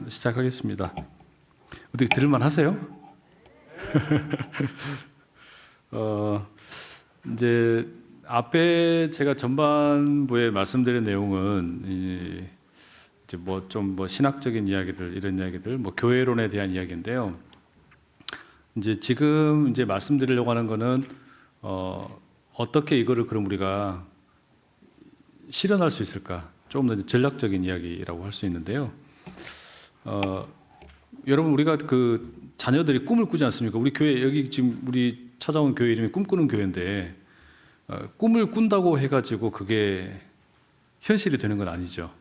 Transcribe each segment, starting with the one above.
시작하겠습니다. 어떻게 들을만 하세요? 이제 앞에 제가 전반부에 말씀드린 내용은 이제 뭐 신학적인 이야기들, 이런 이야기들, 뭐 교회론에 대한 이야기인데요. 이제 지금 이제 말씀드리려고 하는 거는 어떻게 이거를 그럼 우리가 실현할 수 있을까? 조금 더 전략적인 이야기라고 할 수 있는데요. 여러분, 우리가 그 자녀들이 꿈을 꾸지 않습니까? 우리 교회, 여기 지금 우리 찾아온 교회 이름이 꿈꾸는 교회인데, 꿈을 꾼다고 해가지고 그게 현실이 되는 건 아니죠.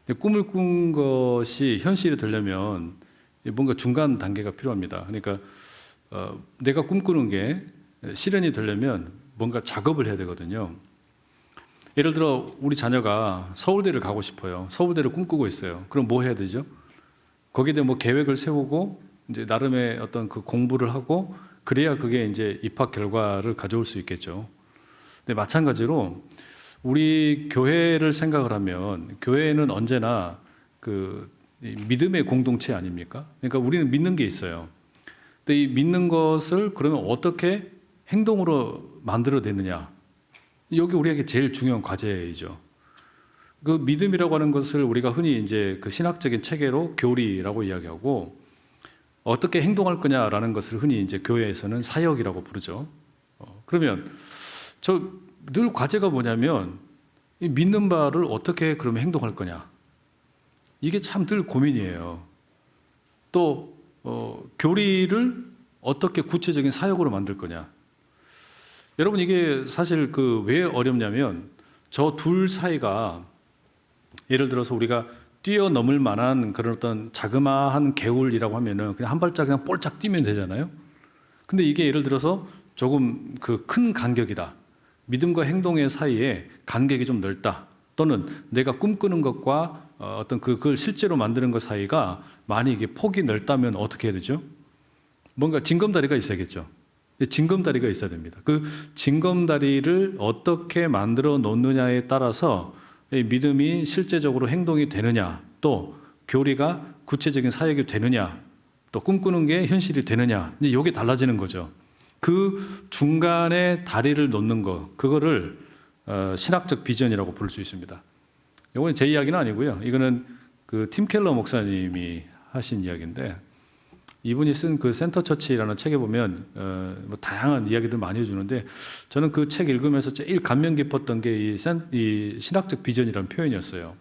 근데 꿈을 꾼 것이 현실이 되려면 뭔가 중간 단계가 필요합니다. 그러니까 내가 꿈꾸는 게 실현이 되려면 뭔가 작업을 해야 되거든요. 예를 들어 우리 자녀가 서울대를 가고 싶어요. 서울대를 꿈꾸고 있어요. 그럼 뭐 해야 되죠? 거기에 대해 뭐 계획을 세우고 이제 나름의 어떤 그 공부를 하고 그래야 그게 이제 입학 결과를 가져올 수 있겠죠. 근데 마찬가지로 우리 교회를 생각을 하면 교회는 언제나 그 믿음의 공동체 아닙니까? 그러니까 우리는 믿는 게 있어요. 근데 이 믿는 것을 그러면 어떻게 행동으로 만들어내느냐? 여기 우리에게 제일 중요한 과제이죠. 그 믿음이라고 하는 것을 우리가 흔히 이제 그 신학적인 체계로 교리라고 이야기하고 어떻게 행동할 거냐라는 것을 흔히 이제 교회에서는 사역이라고 부르죠. 그러면 저 늘 과제가 뭐냐면 이 믿는 바를 어떻게 그러면 행동할 거냐. 이게 참 늘 고민이에요. 또 교리를 어떻게 구체적인 사역으로 만들 거냐. 여러분, 이게 사실 그 왜 어렵냐면 저 둘 사이가 예를 들어서 우리가 뛰어넘을 만한 그런 어떤 자그마한 개울이라고 하면은 그냥 한 발짝 그냥 볼짝 뛰면 되잖아요. 근데 이게 예를 들어서 조금 그 큰 간격이다. 믿음과 행동의 사이에 간격이 좀 넓다. 또는 내가 꿈꾸는 것과 어떤 그걸 실제로 만드는 것 사이가 많이 이게 폭이 넓다면 어떻게 해야 되죠? 뭔가 징검다리가 있어야겠죠. 징검다리가 있어야 됩니다. 그 징검다리를 어떻게 만들어 놓느냐에 따라서 믿음이 실제적으로 행동이 되느냐, 또 교리가 구체적인 사역이 되느냐, 또 꿈꾸는 게 현실이 되느냐, 이제 이게 달라지는 거죠. 그 중간에 다리를 놓는 거, 그거를 신학적 비전이라고 부를 수 있습니다. 이건 제 이야기는 아니고요. 이거는 그 팀 켈러 목사님이 하신 이야기인데, 이분이 쓴 그 센터 처치라는 책에 보면 뭐 다양한 이야기들 많이 해주는데, 저는 그 책 읽으면서 제일 감명 깊었던 게 이 신학적 비전이라는 표현이었어요.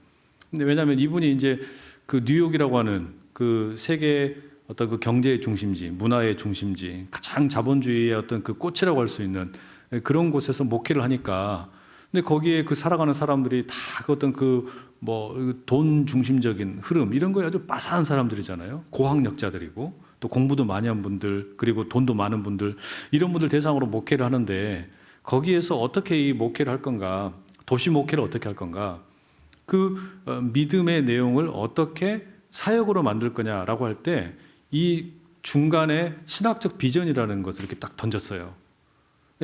근데 왜냐하면 이분이 이제 그 뉴욕이라고 하는 그 세계 어떤 그 경제의 중심지, 문화의 중심지, 가장 자본주의의 어떤 그 꽃이라고 할 수 있는 그런 곳에서 목회를 하니까, 근데 거기에 그 살아가는 사람들이 다 그 어떤 그 뭐 돈 중심적인 흐름 이런 거에 아주 빠사한 사람들이잖아요. 고학력자들이고 또 공부도 많이 한 분들, 그리고 돈도 많은 분들, 이런 분들 대상으로 목회를 하는데 거기에서 어떻게 이 목회를 할 건가, 도시 목회를 어떻게 할 건가, 그 믿음의 내용을 어떻게 사역으로 만들 거냐라고 할 때 이 중간에 신학적 비전이라는 것을 이렇게 딱 던졌어요.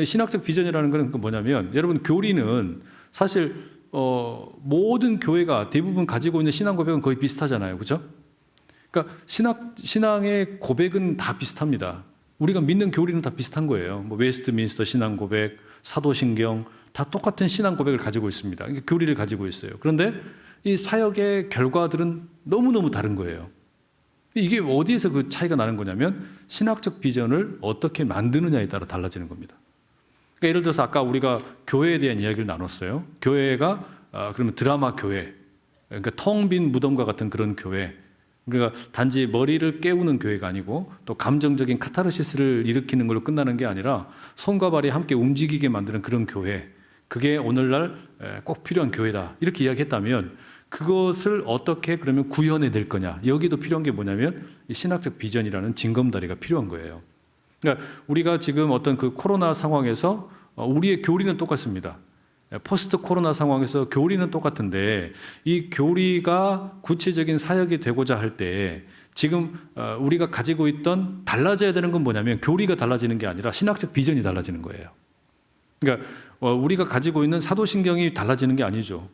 신학적 비전이라는 건 뭐냐면, 여러분, 교리는 사실 모든 교회가 대부분 가지고 있는 신앙 고백은 거의 비슷하잖아요, 그렇죠? 그러니까 신앙의 고백은 다 비슷합니다. 우리가 믿는 교리는 다 비슷한 거예요. 뭐 웨스트민스터 신앙 고백, 사도신경 다 똑같은 신앙 고백을 가지고 있습니다. 교리를 가지고 있어요. 그런데 이 사역의 결과들은 너무너무 다른 거예요. 이게 어디에서 그 차이가 나는 거냐면 신학적 비전을 어떻게 만드느냐에 따라 달라지는 겁니다. 그러니까 예를 들어서 아까 우리가 교회에 대한 이야기를 나눴어요. 교회가 그러면 드라마 교회, 그러니까 텅 빈 무덤과 같은 그런 교회, 그러니까 단지 머리를 깨우는 교회가 아니고 또 감정적인 카타르시스를 일으키는 걸로 끝나는 게 아니라 손과 발이 함께 움직이게 만드는 그런 교회, 그게 오늘날 꼭 필요한 교회다, 이렇게 이야기했다면 그것을 어떻게 그러면 구현해낼 거냐, 여기도 필요한 게 뭐냐면 이 신학적 비전이라는 징검다리가 필요한 거예요. 그러니까 우리가 지금 어떤 그 코로나 상황에서 우리의 교리는 똑같습니다. 포스트 코로나 상황에서 교리는 똑같은데 이 교리가 구체적인 사역이 되고자 할 때 지금 우리가 가지고 있던 달라져야 되는 건 뭐냐면 교리가 달라지는 게 아니라 신학적 비전이 달라지는 거예요. 그러니까 우리가 가지고 있는 사도신경이 달라지는 게 아니죠.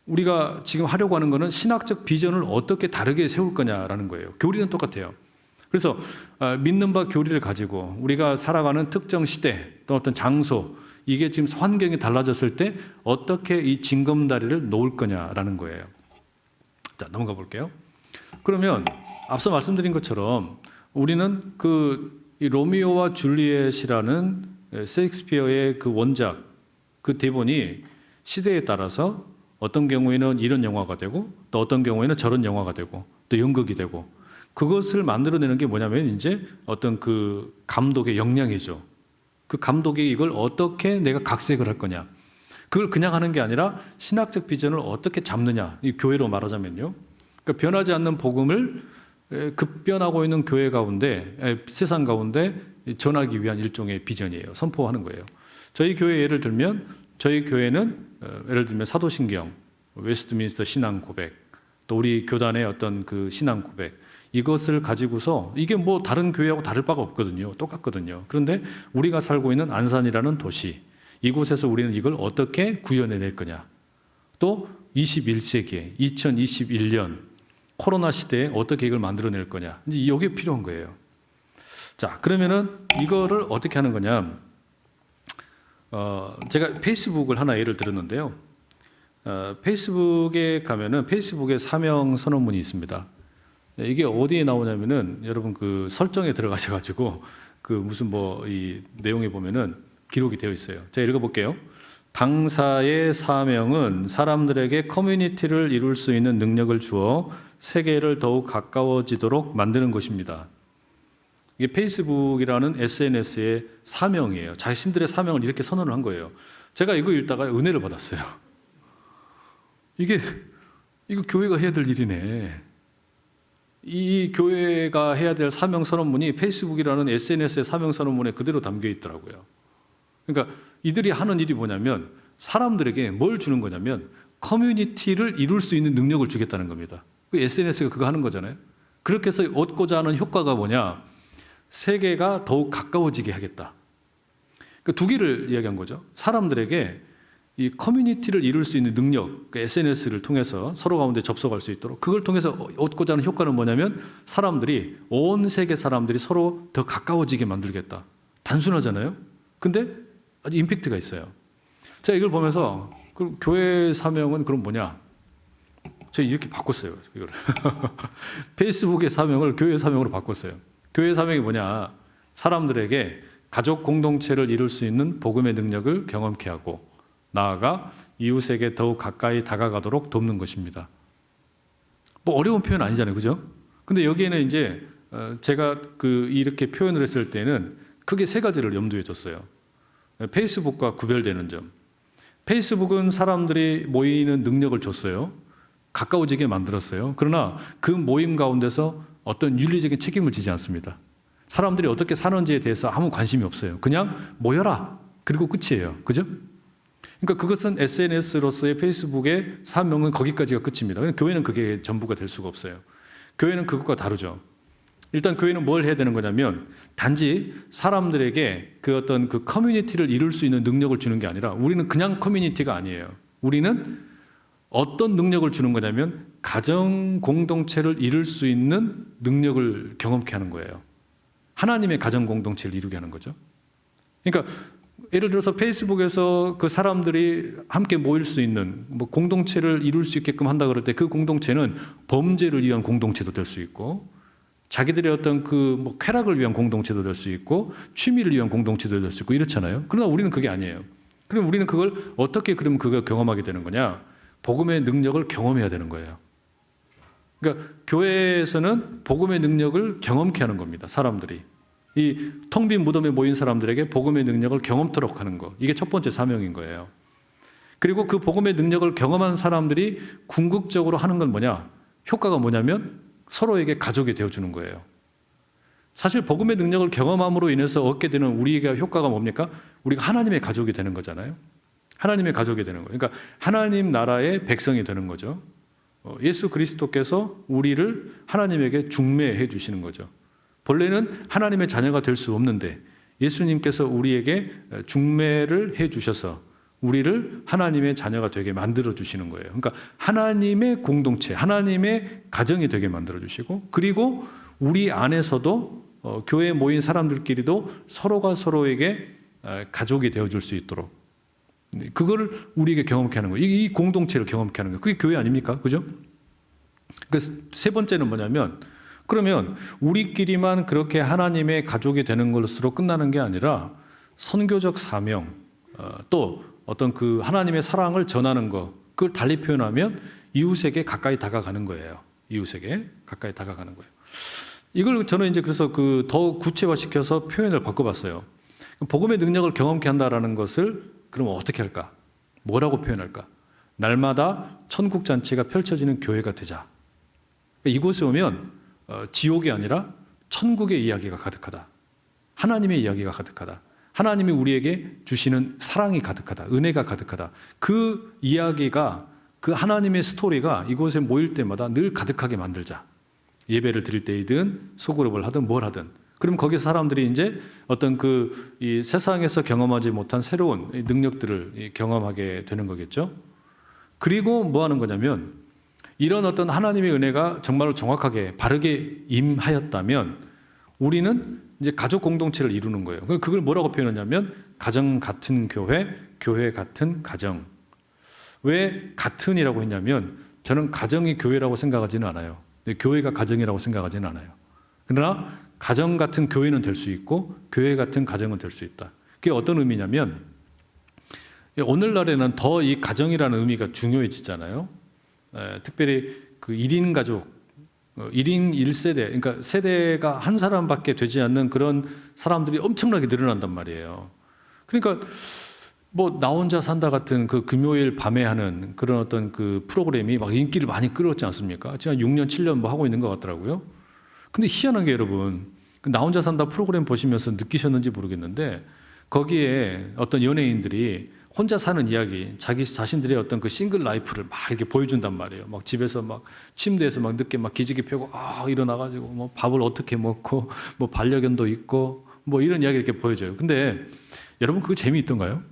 우리가 지금 하려고 하는 거는 신학적 비전을 어떻게 다르게 세울 거냐라는 거예요. 교리는 똑같아요. 그래서 믿는 바 교리를 가지고 우리가 살아가는 특정 시대 또 어떤 장소, 이게 지금 환경이 달라졌을 때 어떻게 이 징검다리를 놓을 거냐라는 거예요. 자, 넘어가 볼게요. 그러면 앞서 말씀드린 것처럼 우리는 이 로미오와 줄리엣이라는 셰익스피어의 그 원작, 그 대본이 시대에 따라서 어떤 경우에는 이런 영화가 되고 또 어떤 경우에는 저런 영화가 되고 또 연극이 되고, 그것을 만들어내는 게 뭐냐면 이제 어떤 그 감독의 역량이죠. 그 감독이 이걸 어떻게 내가 각색을 할 거냐, 그걸 그냥 하는 게 아니라 신학적 비전을 어떻게 잡느냐, 이 교회로 말하자면요. 그러니까 변하지 않는 복음을 급변하고 있는 교회 가운데, 세상 가운데 전하기 위한 일종의 비전이에요. 선포하는 거예요. 저희 교회 예를 들면, 저희 교회는 예를 들면 사도신경, 웨스트민스터 신앙 고백, 또 우리 교단의 어떤 그 신앙 고백, 이것을 가지고서 이게 뭐 다른 교회하고 다를 바가 없거든요. 똑같거든요. 그런데 우리가 살고 있는 안산이라는 도시, 이곳에서 우리는 이걸 어떻게 구현해낼 거냐, 또 21세기에 2021년 코로나 시대에 어떻게 이걸 만들어낼 거냐, 이제 이게 필요한 거예요. 자, 그러면은 이거를 어떻게 하는 거냐, 제가 페이스북을 하나 예를 들었는데요. 페이스북에 가면은 페이스북에 사명 선언문이 있습니다. 이게 어디에 나오냐면은 여러분 그 설정에 들어가셔가지고 그 무슨 뭐 이 내용에 보면은 기록이 되어 있어요. 제가 읽어볼게요. 당사의 사명은 사람들에게 커뮤니티를 이룰 수 있는 능력을 주어 세계를 더욱 가까워지도록 만드는 것입니다. 이게 페이스북이라는 SNS의 사명이에요. 자신들의 사명을 이렇게 선언을 한 거예요. 제가 이거 읽다가 은혜를 받았어요. 이거 교회가 해야 될 일이네. 이 교회가 해야 될 사명 선언문이 페이스북이라는 SNS의 사명 선언문에 그대로 담겨 있더라고요. 그러니까 이들이 하는 일이 뭐냐면 사람들에게 뭘 주는 거냐면 커뮤니티를 이룰 수 있는 능력을 주겠다는 겁니다. 그 SNS가 그거 하는 거잖아요. 그렇게 해서 얻고자 하는 효과가 뭐냐? 세계가 더욱 가까워지게 하겠다. 그 두 개를 이야기한 거죠. 사람들에게 이 커뮤니티를 이룰 수 있는 능력, 그 SNS를 통해서 서로 가운데 접속할 수 있도록, 그걸 통해서 얻고자 하는 효과는 뭐냐면 사람들이, 온 세계 사람들이 서로 더 가까워지게 만들겠다. 단순하잖아요. 근데 아주 임팩트가 있어요. 제가 이걸 보면서 그 교회 사명은 그럼 뭐냐? 제가 이렇게 바꿨어요. 이걸 페이스북의 사명을 교회 사명으로 바꿨어요. 교회 사명이 뭐냐? 사람들에게 가족 공동체를 이룰 수 있는 복음의 능력을 경험케 하고 나아가 이웃에게 더욱 가까이 다가가도록 돕는 것입니다. 뭐 어려운 표현 아니잖아요, 그죠? 근데 여기에는 이제 제가 이렇게 표현을 했을 때는 크게 세 가지를 염두에 뒀어요. 페이스북과 구별되는 점. 페이스북은 사람들이 모이는 능력을 줬어요. 가까워지게 만들었어요. 그러나 그 모임 가운데서 어떤 윤리적인 책임을 지지 않습니다. 사람들이 어떻게 사는지에 대해서 아무 관심이 없어요. 그냥 모여라. 그리고 끝이에요. 그죠? 그러니까 그것은 SNS로서의 페이스북의 사명은 거기까지가 끝입니다. 교회는 그게 전부가 될 수가 없어요. 교회는 그것과 다르죠. 일단 교회는 뭘 해야 되는 거냐면 단지 사람들에게 그 어떤 그 커뮤니티를 이룰 수 있는 능력을 주는 게 아니라, 우리는 그냥 커뮤니티가 아니에요. 우리는 어떤 능력을 주는 거냐면 가정 공동체를 이룰 수 있는 능력을 경험케 하는 거예요. 하나님의 가정 공동체를 이루게 하는 거죠. 그러니까 예를 들어서 페이스북에서 그 사람들이 함께 모일 수 있는 뭐 공동체를 이룰 수 있게끔 한다 그럴 때 그 공동체는 범죄를 위한 공동체도 될 수 있고, 자기들의 어떤 그 뭐 쾌락을 위한 공동체도 될 수 있고, 취미를 위한 공동체도 될 수 있고 이렇잖아요. 그러나 우리는 그게 아니에요. 그럼 우리는 그걸 어떻게 그럼 그걸 경험하게 되는 거냐? 복음의 능력을 경험해야 되는 거예요. 그러니까 교회에서는 복음의 능력을 경험케 하는 겁니다. 사람들이. 이 텅 빈 무덤에 모인 사람들에게 복음의 능력을 경험토록 하는 거. 이게 첫 번째 사명인 거예요. 그리고 그 복음의 능력을 경험한 사람들이 궁극적으로 하는 건 뭐냐? 효과가 뭐냐면 서로에게 가족이 되어주는 거예요. 사실 복음의 능력을 경험함으로 인해서 얻게 되는 우리가 효과가 뭡니까? 우리가 하나님의 가족이 되는 거잖아요. 하나님의 가족이 되는 거예요. 그러니까 하나님 나라의 백성이 되는 거죠. 예수 그리스도께서 우리를 하나님에게 중매해 주시는 거죠. 본래는 하나님의 자녀가 될 수 없는데 예수님께서 우리에게 중매를 해 주셔서 우리를 하나님의 자녀가 되게 만들어 주시는 거예요. 그러니까 하나님의 공동체, 하나님의 가정이 되게 만들어 주시고, 그리고 우리 안에서도 교회에 모인 사람들끼리도 서로가 서로에게 가족이 되어 줄 수 있도록, 그거를 우리에게 경험케 하는 거예요. 이 공동체를 경험케 하는 거예요. 그게 교회 아닙니까? 그죠? 세 번째는 뭐냐면, 그러면 우리끼리만 그렇게 하나님의 가족이 되는 것으로 끝나는 게 아니라 선교적 사명, 또 어떤 그 하나님의 사랑을 전하는 것, 그걸 달리 표현하면 이웃에게 가까이 다가가는 거예요. 이웃에게 가까이 다가가는 거예요. 이걸 저는 이제 그래서 그 더 구체화시켜서 표현을 바꿔봤어요. 복음의 능력을 경험케 한다라는 것을 그럼 어떻게 할까? 뭐라고 표현할까? 날마다 천국 잔치가 펼쳐지는 교회가 되자. 이곳에 오면 지옥이 아니라 천국의 이야기가 가득하다. 하나님의 이야기가 가득하다. 하나님이 우리에게 주시는 사랑이 가득하다. 은혜가 가득하다. 그 이야기가, 그 하나님의 스토리가 이곳에 모일 때마다 늘 가득하게 만들자. 예배를 드릴 때이든 소그룹을 하든 뭘 하든. 그럼 거기서 사람들이 이제 어떤 이 세상에서 경험하지 못한 새로운 능력들을 경험하게 되는 거겠죠. 그리고 뭐 하는 거냐면, 이런 어떤 하나님의 은혜가 정말로 정확하게 바르게 임하였다면 우리는 이제 가족 공동체를 이루는 거예요. 그걸 뭐라고 표현하냐면 가정 같은 교회, 교회 같은 가정. 왜 같은이라고 했냐면 저는 가정이 교회라고 생각하지는 않아요. 교회가 가정이라고 생각하지는 않아요. 그러나 가정 같은 교회는 될 수 있고 교회 같은 가정은 될 수 있다. 그게 어떤 의미냐면 오늘날에는 더 이 가정이라는 의미가 중요해지잖아요. 특별히 그 1인 가족, 1인 1세대, 그러니까 세대가 한 사람밖에 되지 않는 그런 사람들이 엄청나게 늘어난단 말이에요. 그러니까 뭐 나 혼자 산다 같은 그 금요일 밤에 하는 그런 어떤 그 프로그램이 막 인기를 많이 끌었지 않습니까? 지금 6년, 7년 뭐 하고 있는 것 같더라고요. 근데 희한한 게 여러분, 나 혼자 산다 프로그램 보시면서 느끼셨는지 모르겠는데 거기에 어떤 연예인들이 혼자 사는 이야기, 자기 자신들의 어떤 그 싱글 라이프를 막 이렇게 보여준단 말이에요. 막 집에서 막 침대에서 막 늦게 막 기지개 펴고 일어나가지고 뭐 밥을 어떻게 먹고 뭐 반려견도 있고 뭐 이런 이야기 이렇게 보여줘요. 근데 여러분 그거 재미있던가요?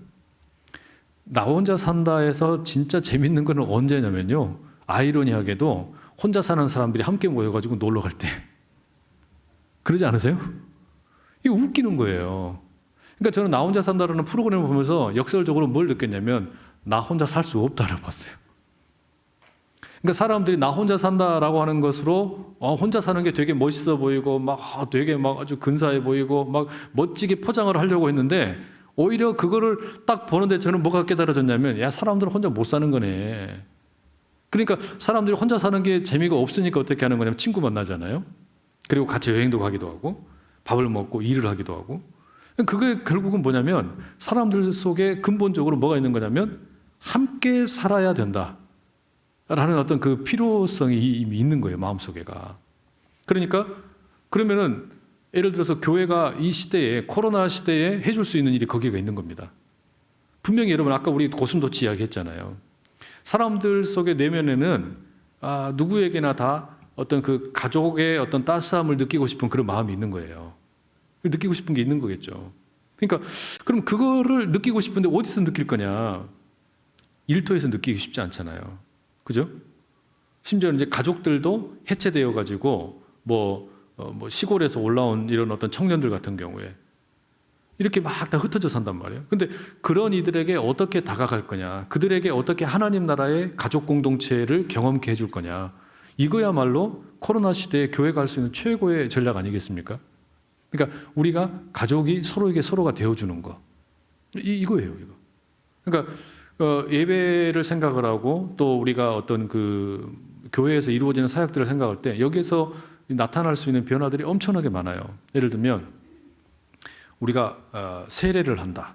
나 혼자 산다에서 진짜 재밌는 거는 언제냐면요. 아이러니하게도 혼자 사는 사람들이 함께 모여가지고 놀러 갈 때. 그러지 않으세요? 이거 웃기는 거예요. 그러니까 저는 나 혼자 산다라는 프로그램을 보면서 역설적으로 뭘 느꼈냐면 나 혼자 살 수 없다를 봤어요. 그러니까 사람들이 나 혼자 산다라고 하는 것으로 혼자 사는 게 되게 멋있어 보이고 막 되게 막 아주 근사해 보이고 막 멋지게 포장을 하려고 했는데 오히려 그거를 딱 보는데 저는 뭐가 깨달아졌냐면 야 사람들은 혼자 못 사는 거네. 그러니까 사람들이 혼자 사는 게 재미가 없으니까 어떻게 하는 거냐면 친구 만나잖아요. 그리고 같이 여행도 가기도 하고 밥을 먹고 일을 하기도 하고. 그게 결국은 뭐냐면 사람들 속에 근본적으로 뭐가 있는 거냐면 함께 살아야 된다 라는 어떤 그 필요성이 이미 있는 거예요. 마음속에가. 그러니까 그러면은 예를 들어서 교회가 이 시대에 코로나 시대에 해줄 수 있는 일이 거기가 있는 겁니다. 분명히 여러분 아까 우리 고슴도치 이야기했잖아요. 사람들 속의 내면에는 누구에게나 다 어떤 그 가족의 어떤 따스함을 느끼고 싶은 그런 마음이 있는 거예요. 느끼고 싶은 게 있는 거겠죠. 그러니까 그럼 그거를 느끼고 싶은데 어디서 느낄 거냐? 일터에서 느끼기 쉽지 않잖아요. 그죠? 심지어 이제 가족들도 해체되어 가지고 뭐 시골에서 올라온 이런 어떤 청년들 같은 경우에 이렇게 막 다 흩어져 산단 말이에요. 근데 그런 이들에게 어떻게 다가갈 거냐? 그들에게 어떻게 하나님 나라의 가족 공동체를 경험케 해줄 거냐? 이거야말로 코로나 시대에 교회가 할 수 있는 최고의 전략 아니겠습니까? 그러니까 우리가 가족이 서로에게 서로가 되어주는 거. 이거예요, 이거. 그러니까 예배를 생각을 하고 또 우리가 어떤 그 교회에서 이루어지는 사역들을 생각할 때 여기에서 나타날 수 있는 변화들이 엄청나게 많아요. 예를 들면 우리가 세례를 한다,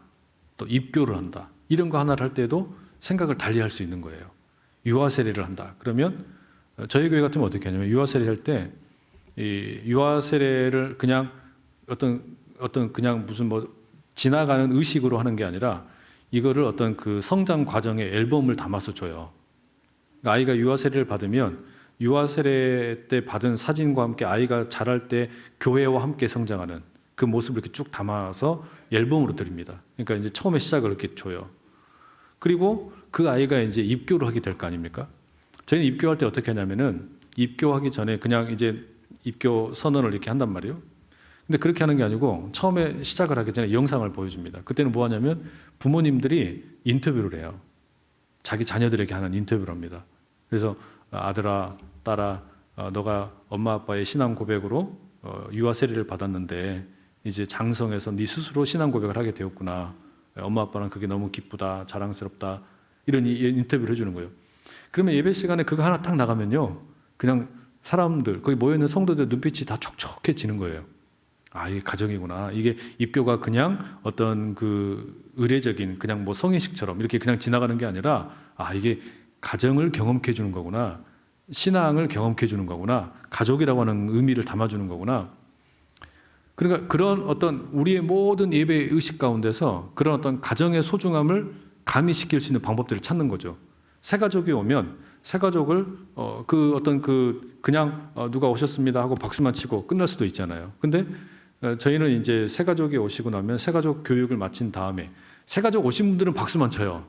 또 입교를 한다 이런 거 하나를 할 때도 생각을 달리 할 수 있는 거예요. 유아 세례를 한다. 그러면 저희 교회 같으면 어떻게 하냐면 유아 세례 할 때 이 유아 세례를 그냥 어떤 그냥 무슨 뭐 지나가는 의식으로 하는 게 아니라 이거를 어떤 그 성장 과정의 앨범을 담아서 줘요. 그러니까 아이가 유아 세례를 받으면 유아 세례 때 받은 사진과 함께 아이가 자랄 때 교회와 함께 성장하는 그 모습을 이렇게 쭉 담아서 앨범으로 드립니다. 그러니까 이제 처음에 시작을 이렇게 줘요. 그리고 그 아이가 이제 입교를 하게 될 거 아닙니까? 저희는 입교할 때 어떻게 하냐면은 입교하기 전에 그냥 이제 입교 선언을 이렇게 한단 말이에요. 근데 그렇게 하는 게 아니고 처음에 시작을 하기 전에 영상을 보여줍니다. 그때는 뭐 하냐면 부모님들이 인터뷰를 해요. 자기 자녀들에게 하는 인터뷰를 합니다. 그래서 아들아, 딸아, 너가 엄마 아빠의 신앙 고백으로 유아 세례를 받았는데 이제 장성해서 네 스스로 신앙 고백을 하게 되었구나. 엄마 아빠는 그게 너무 기쁘다, 자랑스럽다. 이런 인터뷰를 해주는 거예요. 그러면 예배 시간에 그거 하나 딱 나가면요, 그냥 사람들 거기 모여 있는 성도들 눈빛이 다 촉촉해지는 거예요. 아, 이게 가정이구나. 이게 입교가 그냥 어떤 그 의례적인 그냥 뭐 성인식처럼 이렇게 그냥 지나가는 게 아니라, 아, 이게 가정을 경험케 해주는 거구나. 신앙을 경험케 해주는 거구나. 가족이라고 하는 의미를 담아주는 거구나. 그러니까 그런 어떤 우리의 모든 예배 의식 가운데서 그런 어떤 가정의 소중함을 가미시킬 수 있는 방법들을 찾는 거죠. 새 가족이 오면 새 가족을 그 어떤 그냥 누가 오셨습니다 하고 박수만 치고 끝날 수도 있잖아요. 근데 저희는 이제 새 가족이 오시고 나면 새 가족 교육을 마친 다음에 새 가족 오신 분들은 박수만 쳐요.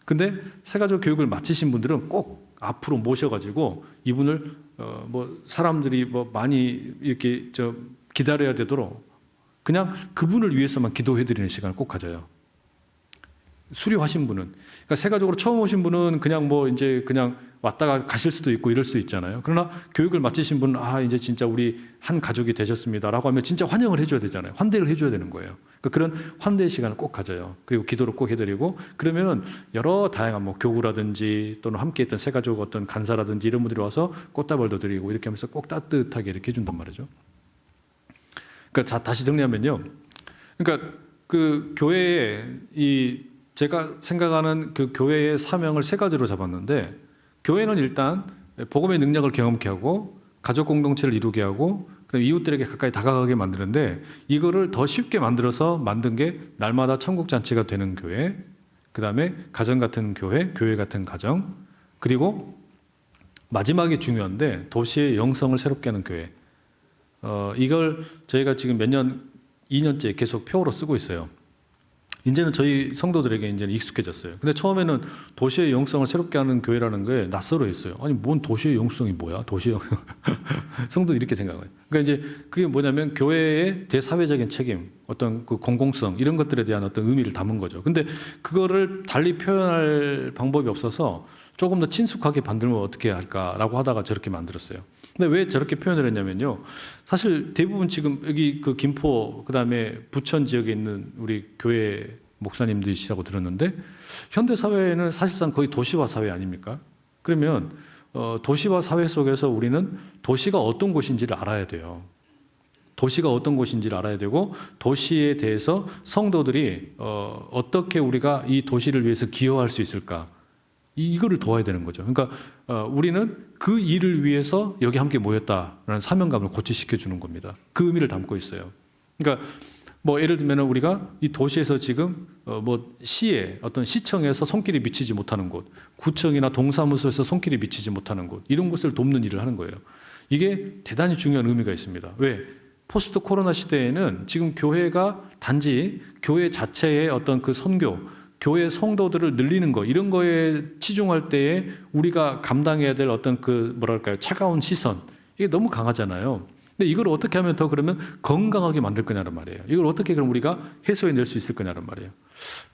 근데 새 가족 교육을 마치신 분들은 꼭 앞으로 모셔가지고 이분을 뭐 사람들이 뭐 많이 이렇게 기다려야 되도록 그냥 그분을 위해서만 기도해드리는 시간을 꼭 가져요. 수료하신 분은, 그러니까 새 가족으로 처음 오신 분은 그냥 뭐 이제 그냥 왔다가 가실 수도 있고 이럴 수 있잖아요. 그러나 교육을 마치신 분은 아, 이제 진짜 우리 한 가족이 되셨습니다라고 하면 진짜 환영을 해줘야 되잖아요. 환대를 해줘야 되는 거예요. 그러니까 그런 환대의 시간을 꼭 가져요. 그리고 기도를 꼭 해드리고, 그러면은 여러 다양한 뭐 교구라든지 또는 함께했던 새 가족 어떤 간사라든지 이런 분들이 와서 꽃다발도 드리고 이렇게 하면서 꼭 따뜻하게 이렇게 해준단 말이죠. 그러니까 다시 정리하면요. 그러니까 그 교회에 제가 생각하는 그 교회의 사명을 세 가지로 잡았는데, 교회는 일단 복음의 능력을 경험케 하고 가족 공동체를 이루게 하고 그다음에 이웃들에게 가까이 다가가게 만드는데, 이거를 더 쉽게 만들어서 만든 게 날마다 천국 잔치가 되는 교회, 그다음에 가정 같은 교회, 교회 같은 가정, 그리고 마지막이 중요한데 도시의 영성을 새롭게 하는 교회. 이걸 저희가 지금 몇 년, 2년째 계속 표어로 쓰고 있어요. 이제는 저희 성도들에게 이제는 익숙해졌어요. 근데 처음에는 도시의 영성을 새롭게 하는 교회라는 게 낯설어 했어요. 아니, 뭔 도시의 영성이 뭐야? 도시의 영성. 성도들이 이렇게 생각해요. 그러니까 이제 그게 뭐냐면 교회의 대사회적인 책임, 어떤 그 공공성, 이런 것들에 대한 어떤 의미를 담은 거죠. 근데 그거를 달리 표현할 방법이 없어서 조금 더 친숙하게 만들면 어떻게 할까라고 하다가 저렇게 만들었어요. 근데 왜 저렇게 표현을 했냐면요. 사실 대부분 지금 여기 그 김포, 그 다음에 부천 지역에 있는 우리 교회 목사님들이시라고 들었는데, 현대 사회는 사실상 거의 도시화 사회 아닙니까? 그러면 도시화 사회 속에서 우리는 도시가 어떤 곳인지를 알아야 돼요. 도시가 어떤 곳인지를 알아야 되고, 도시에 대해서 성도들이 어떻게 우리가 이 도시를 위해서 기여할 수 있을까? 이거를 도와야 되는 거죠. 그러니까 우리는 그 일을 위해서 여기 함께 모였다라는 사명감을 고취시켜 주는 겁니다. 그 의미를 담고 있어요. 그러니까 뭐 예를 들면 우리가 이 도시에서 지금 뭐 시에 어떤 시청에서 손길이 미치지 못하는 곳, 구청이나 동사무소에서 손길이 미치지 못하는 곳, 이런 곳을 돕는 일을 하는 거예요. 이게 대단히 중요한 의미가 있습니다. 왜? 포스트 코로나 시대에는 지금 교회가 단지 교회 자체의 어떤 그 선교, 교회 성도들을 늘리는 거, 이런 거에 치중할 때에 우리가 감당해야 될 어떤 그 뭐랄까요, 차가운 시선, 이게 너무 강하잖아요. 근데 이걸 어떻게 하면 더 그러면 건강하게 만들 거냐는 말이에요. 이걸 어떻게 그럼 우리가 해소해낼 수 있을 거냐는 말이에요.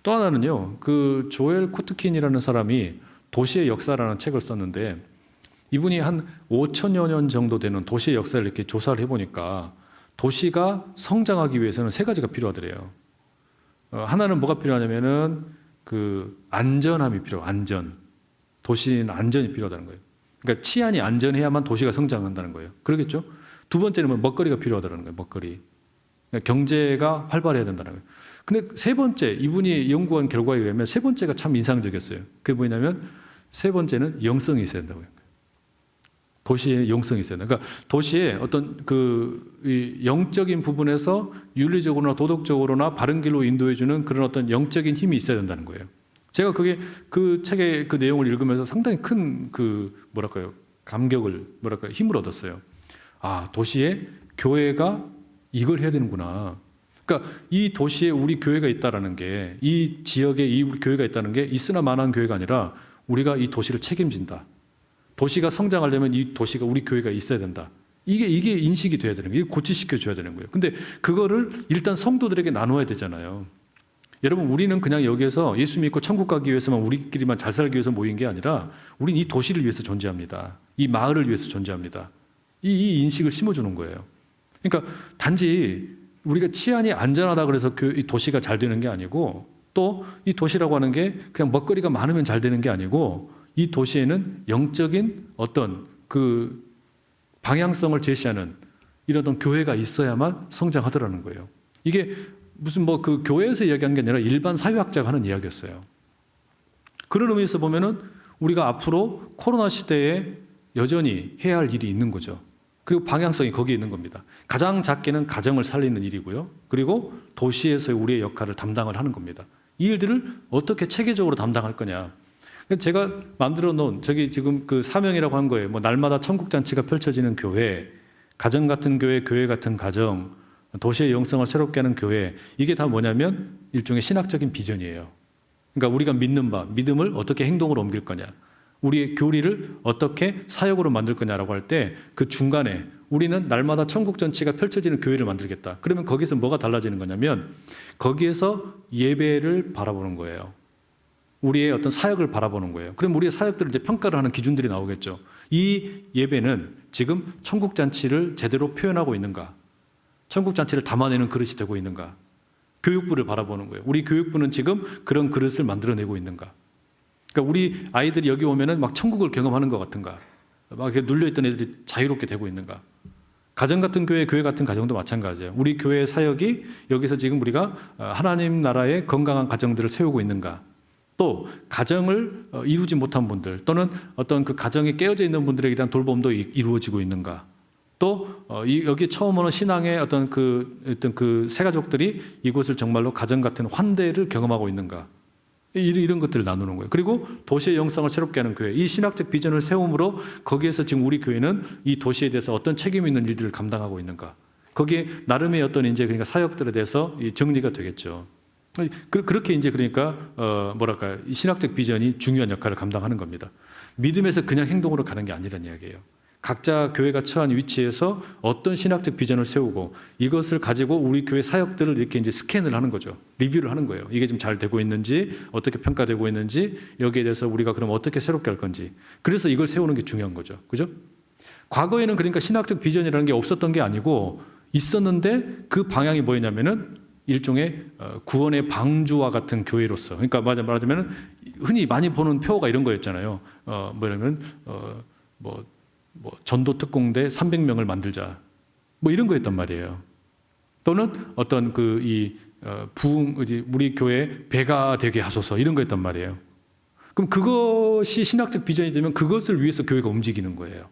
또 하나는요, 그 조엘 코트킨이라는 사람이 도시의 역사라는 책을 썼는데, 이분이 한 5천여 년 정도 되는 도시의 역사를 이렇게 조사를 해보니까 도시가 성장하기 위해서는 세 가지가 필요하더래요. 하나는 뭐가 필요하냐면은 그 안전함이 필요해요. 안전. 도시는 안전이 필요하다는 거예요. 그러니까 치안이 안전해야만 도시가 성장한다는 거예요. 그러겠죠? 두 번째는 먹거리가 필요하다는 거예요. 먹거리. 그러니까 경제가 활발해야 된다는 거예요. 근데 세 번째, 이분이 연구한 결과에 의하면 세 번째가 참 인상적이었어요. 그게 뭐냐면 세 번째는 영성이 있어야 된다고요. 도시의 영성이 있어야 된다. 그러니까 도시의 어떤 이 영적인 부분에서 윤리적으로나 도덕적으로나 바른 길로 인도해주는 그런 어떤 영적인 힘이 있어야 된다는 거예요. 제가 그게 그 책의 그 내용을 읽으면서 상당히 큰 뭐랄까요, 감격을, 힘을 얻었어요. 아, 도시에 교회가 이걸 해야 되는구나. 그러니까 이 도시에 우리 교회가 있다라는 게, 이 지역에 이 우리 교회가 있다는 게 있으나 마나한 교회가 아니라 우리가 이 도시를 책임진다. 도시가 성장하려면 이 도시가 우리 교회가 있어야 된다. 이게 인식이 돼야 되는 거예요. 이게 고치시켜 줘야 되는 거예요. 근데 그거를 일단 성도들에게 나눠야 되잖아요. 여러분, 우리는 그냥 여기에서 예수 믿고 천국 가기 위해서만 우리끼리만 잘 살기 위해서 모인 게 아니라 우린 이 도시를 위해서 존재합니다. 이 마을을 위해서 존재합니다. 이 인식을 심어주는 거예요. 그러니까 단지 우리가 치안이 안전하다 그래서 이 도시가 잘 되는 게 아니고, 또 이 도시라고 하는 게 그냥 먹거리가 많으면 잘 되는 게 아니고, 이 도시에는 영적인 어떤 그 방향성을 제시하는 이런 어떤 교회가 있어야만 성장하더라는 거예요. 이게 무슨 뭐 그 교회에서 이야기한 게 아니라 일반 사회학자가 하는 이야기였어요. 그런 의미에서 보면은 우리가 앞으로 코로나 시대에 여전히 해야 할 일이 있는 거죠. 그리고 방향성이 거기에 있는 겁니다. 가장 작게는 가정을 살리는 일이고요. 그리고 도시에서의 우리의 역할을 담당을 하는 겁니다. 이 일들을 어떻게 체계적으로 담당할 거냐. 제가 만들어 놓은 저기 지금 그 사명이라고 한 거예요. 뭐 날마다 천국잔치가 펼쳐지는 교회, 가정 같은 교회, 교회 같은 가정, 도시의 영성을 새롭게 하는 교회. 이게 다 뭐냐면 일종의 신학적인 비전이에요. 그러니까 우리가 믿는 바, 믿음을 어떻게 행동으로 옮길 거냐, 우리의 교리를 어떻게 사역으로 만들 거냐라고 할 때 그 중간에 우리는 날마다 천국잔치가 펼쳐지는 교회를 만들겠다. 그러면 거기서 뭐가 달라지는 거냐면 거기에서 예배를 바라보는 거예요. 우리의 어떤 사역을 바라보는 거예요. 그럼 우리의 사역들을 이제 평가를 하는 기준들이 나오겠죠. 이 예배는 지금 천국잔치를 제대로 표현하고 있는가? 천국잔치를 담아내는 그릇이 되고 있는가? 교육부를 바라보는 거예요. 우리 교육부는 지금 그런 그릇을 만들어내고 있는가? 그러니까 우리 아이들이 여기 오면은 막 천국을 경험하는 것 같은가? 막 이렇게 눌려있던 애들이 자유롭게 되고 있는가? 가정 같은 교회, 교회 같은 가정도 마찬가지예요. 우리 교회의 사역이 여기서 지금 우리가 하나님 나라의 건강한 가정들을 세우고 있는가? 또 가정을 이루지 못한 분들 또는 어떤 그 가정에 깨어져 있는 분들에게 대한 돌봄도 이루어지고 있는가? 또 여기 처음 오는 신앙의 어떤 그 새가족들이 이곳을 정말로 가정 같은 환대를 경험하고 있는가? 이런 것들을 나누는 거예요. 그리고 도시의 영성을 새롭게 하는 교회, 이 신학적 비전을 세움으로 거기에서 지금 우리 교회는 이 도시에 대해서 어떤 책임 있는 일들을 감당하고 있는가? 거기에 나름의 어떤 이제 그러니까 사역들에 대해서 정리가 되겠죠. 그렇게 이제 그러니까 뭐랄까, 이 신학적 비전이 중요한 역할을 감당하는 겁니다. 믿음에서 그냥 행동으로 가는 게 아니라는 이야기예요. 각자 교회가 처한 위치에서 어떤 신학적 비전을 세우고 이것을 가지고 우리 교회 사역들을 이렇게 이제 스캔을 하는 거죠. 리뷰를 하는 거예요. 이게 지금 잘 되고 있는지, 어떻게 평가되고 있는지, 여기에 대해서 우리가 그럼 어떻게 새롭게 할 건지. 그래서 이걸 세우는 게 중요한 거죠. 그죠? 과거에는 그러니까 신학적 비전이라는 게 없었던 게 아니고 있었는데 그 방향이 뭐였냐면은 일종의 구원의 방주와 같은 교회로서, 그러니까 말하자면 흔히 많이 보는 표어가 이런 거였잖아요. 뭐냐면 전도 특공대 300명을 만들자, 뭐 이런 거였단 말이에요. 또는 어떤 부흥 우리 교회 배가 되게 하소서, 이런 거였단 말이에요. 그럼 그것이 신학적 비전이 되면 그것을 위해서 교회가 움직이는 거예요.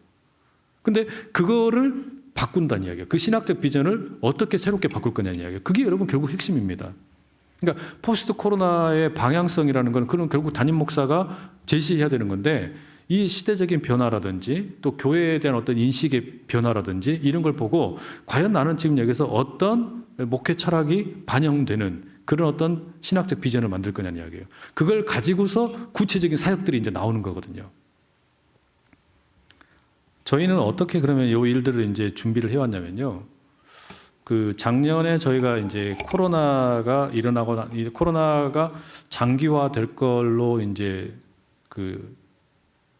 근데 그거를 바꾼다는 이야기예요. 그 신학적 비전을 어떻게 새롭게 바꿀 거냐는 이야기예요. 그게 여러분 결국 핵심입니다. 그러니까 포스트 코로나의 방향성이라는 건 그런 결국 담임 목사가 제시해야 되는 건데, 이 시대적인 변화라든지 또 교회에 대한 어떤 인식의 변화라든지 이런 걸 보고 과연 나는 지금 여기서 어떤 목회 철학이 반영되는 그런 어떤 신학적 비전을 만들 거냐는 이야기예요. 그걸 가지고서 구체적인 사역들이 이제 나오는 거거든요. 저희는 어떻게 그러면 이 일들을 이제 준비를 해왔냐면요. 그 작년에 저희가 이제 코로나가 일어나거나 코로나가 장기화될 걸로 이제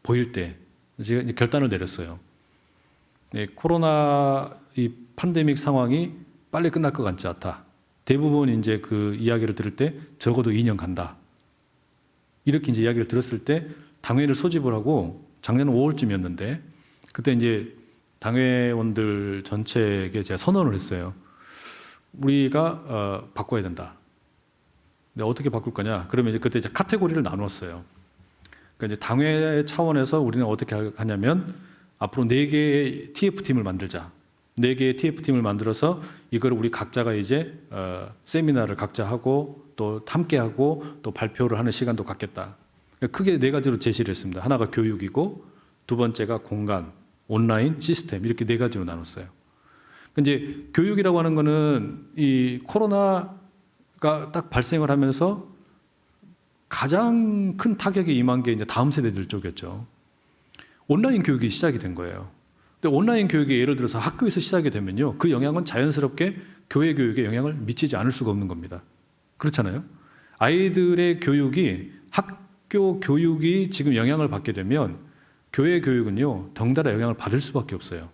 보일 때 제가 이제 결단을 내렸어요. 네, 코로나 이 팬데믹 상황이 빨리 끝날 것 같지 않다. 대부분 이제 그 이야기를 들을 때 적어도 2년 간다. 이렇게 이제 이야기를 들었을 때 당회를 소집을 하고 작년 5월쯤이었는데 그때 이제 당회원들 전체에게 제가 선언을 했어요. 우리가 바꿔야 된다. 근데 어떻게 바꿀 거냐? 그러면 이제 그때 이제 카테고리를 나누었어요. 그러니까 이제 당회 차원에서 우리는 어떻게 하냐면 앞으로 4개의 TF팀을 만들자. 4개의 TF팀을 만들어서 이걸 우리 각자가 이제 세미나를 각자 하고 또 함께 하고 또 발표를 하는 시간도 갖겠다. 그러니까 크게 4가지로 제시를 했습니다. 하나가 교육이고 두 번째가 공간, 온라인, 시스템, 이렇게 4가지로 나눴어요. 이제 교육이라고 하는 거는 이 코로나가 딱 발생을 하면서 가장 큰 타격이 임한 게 이제 다음 세대들 쪽이었죠. 온라인 교육이 시작이 된 거예요. 근데 온라인 교육이 예를 들어서 학교에서 시작이 되면요, 그 영향은 자연스럽게 교회 교육에 영향을 미치지 않을 수가 없는 겁니다. 그렇잖아요. 아이들의 교육이 학교 교육이 지금 영향을 받게 되면 교회 교육은요, 덩달아 영향을 받을 수밖에 없어요.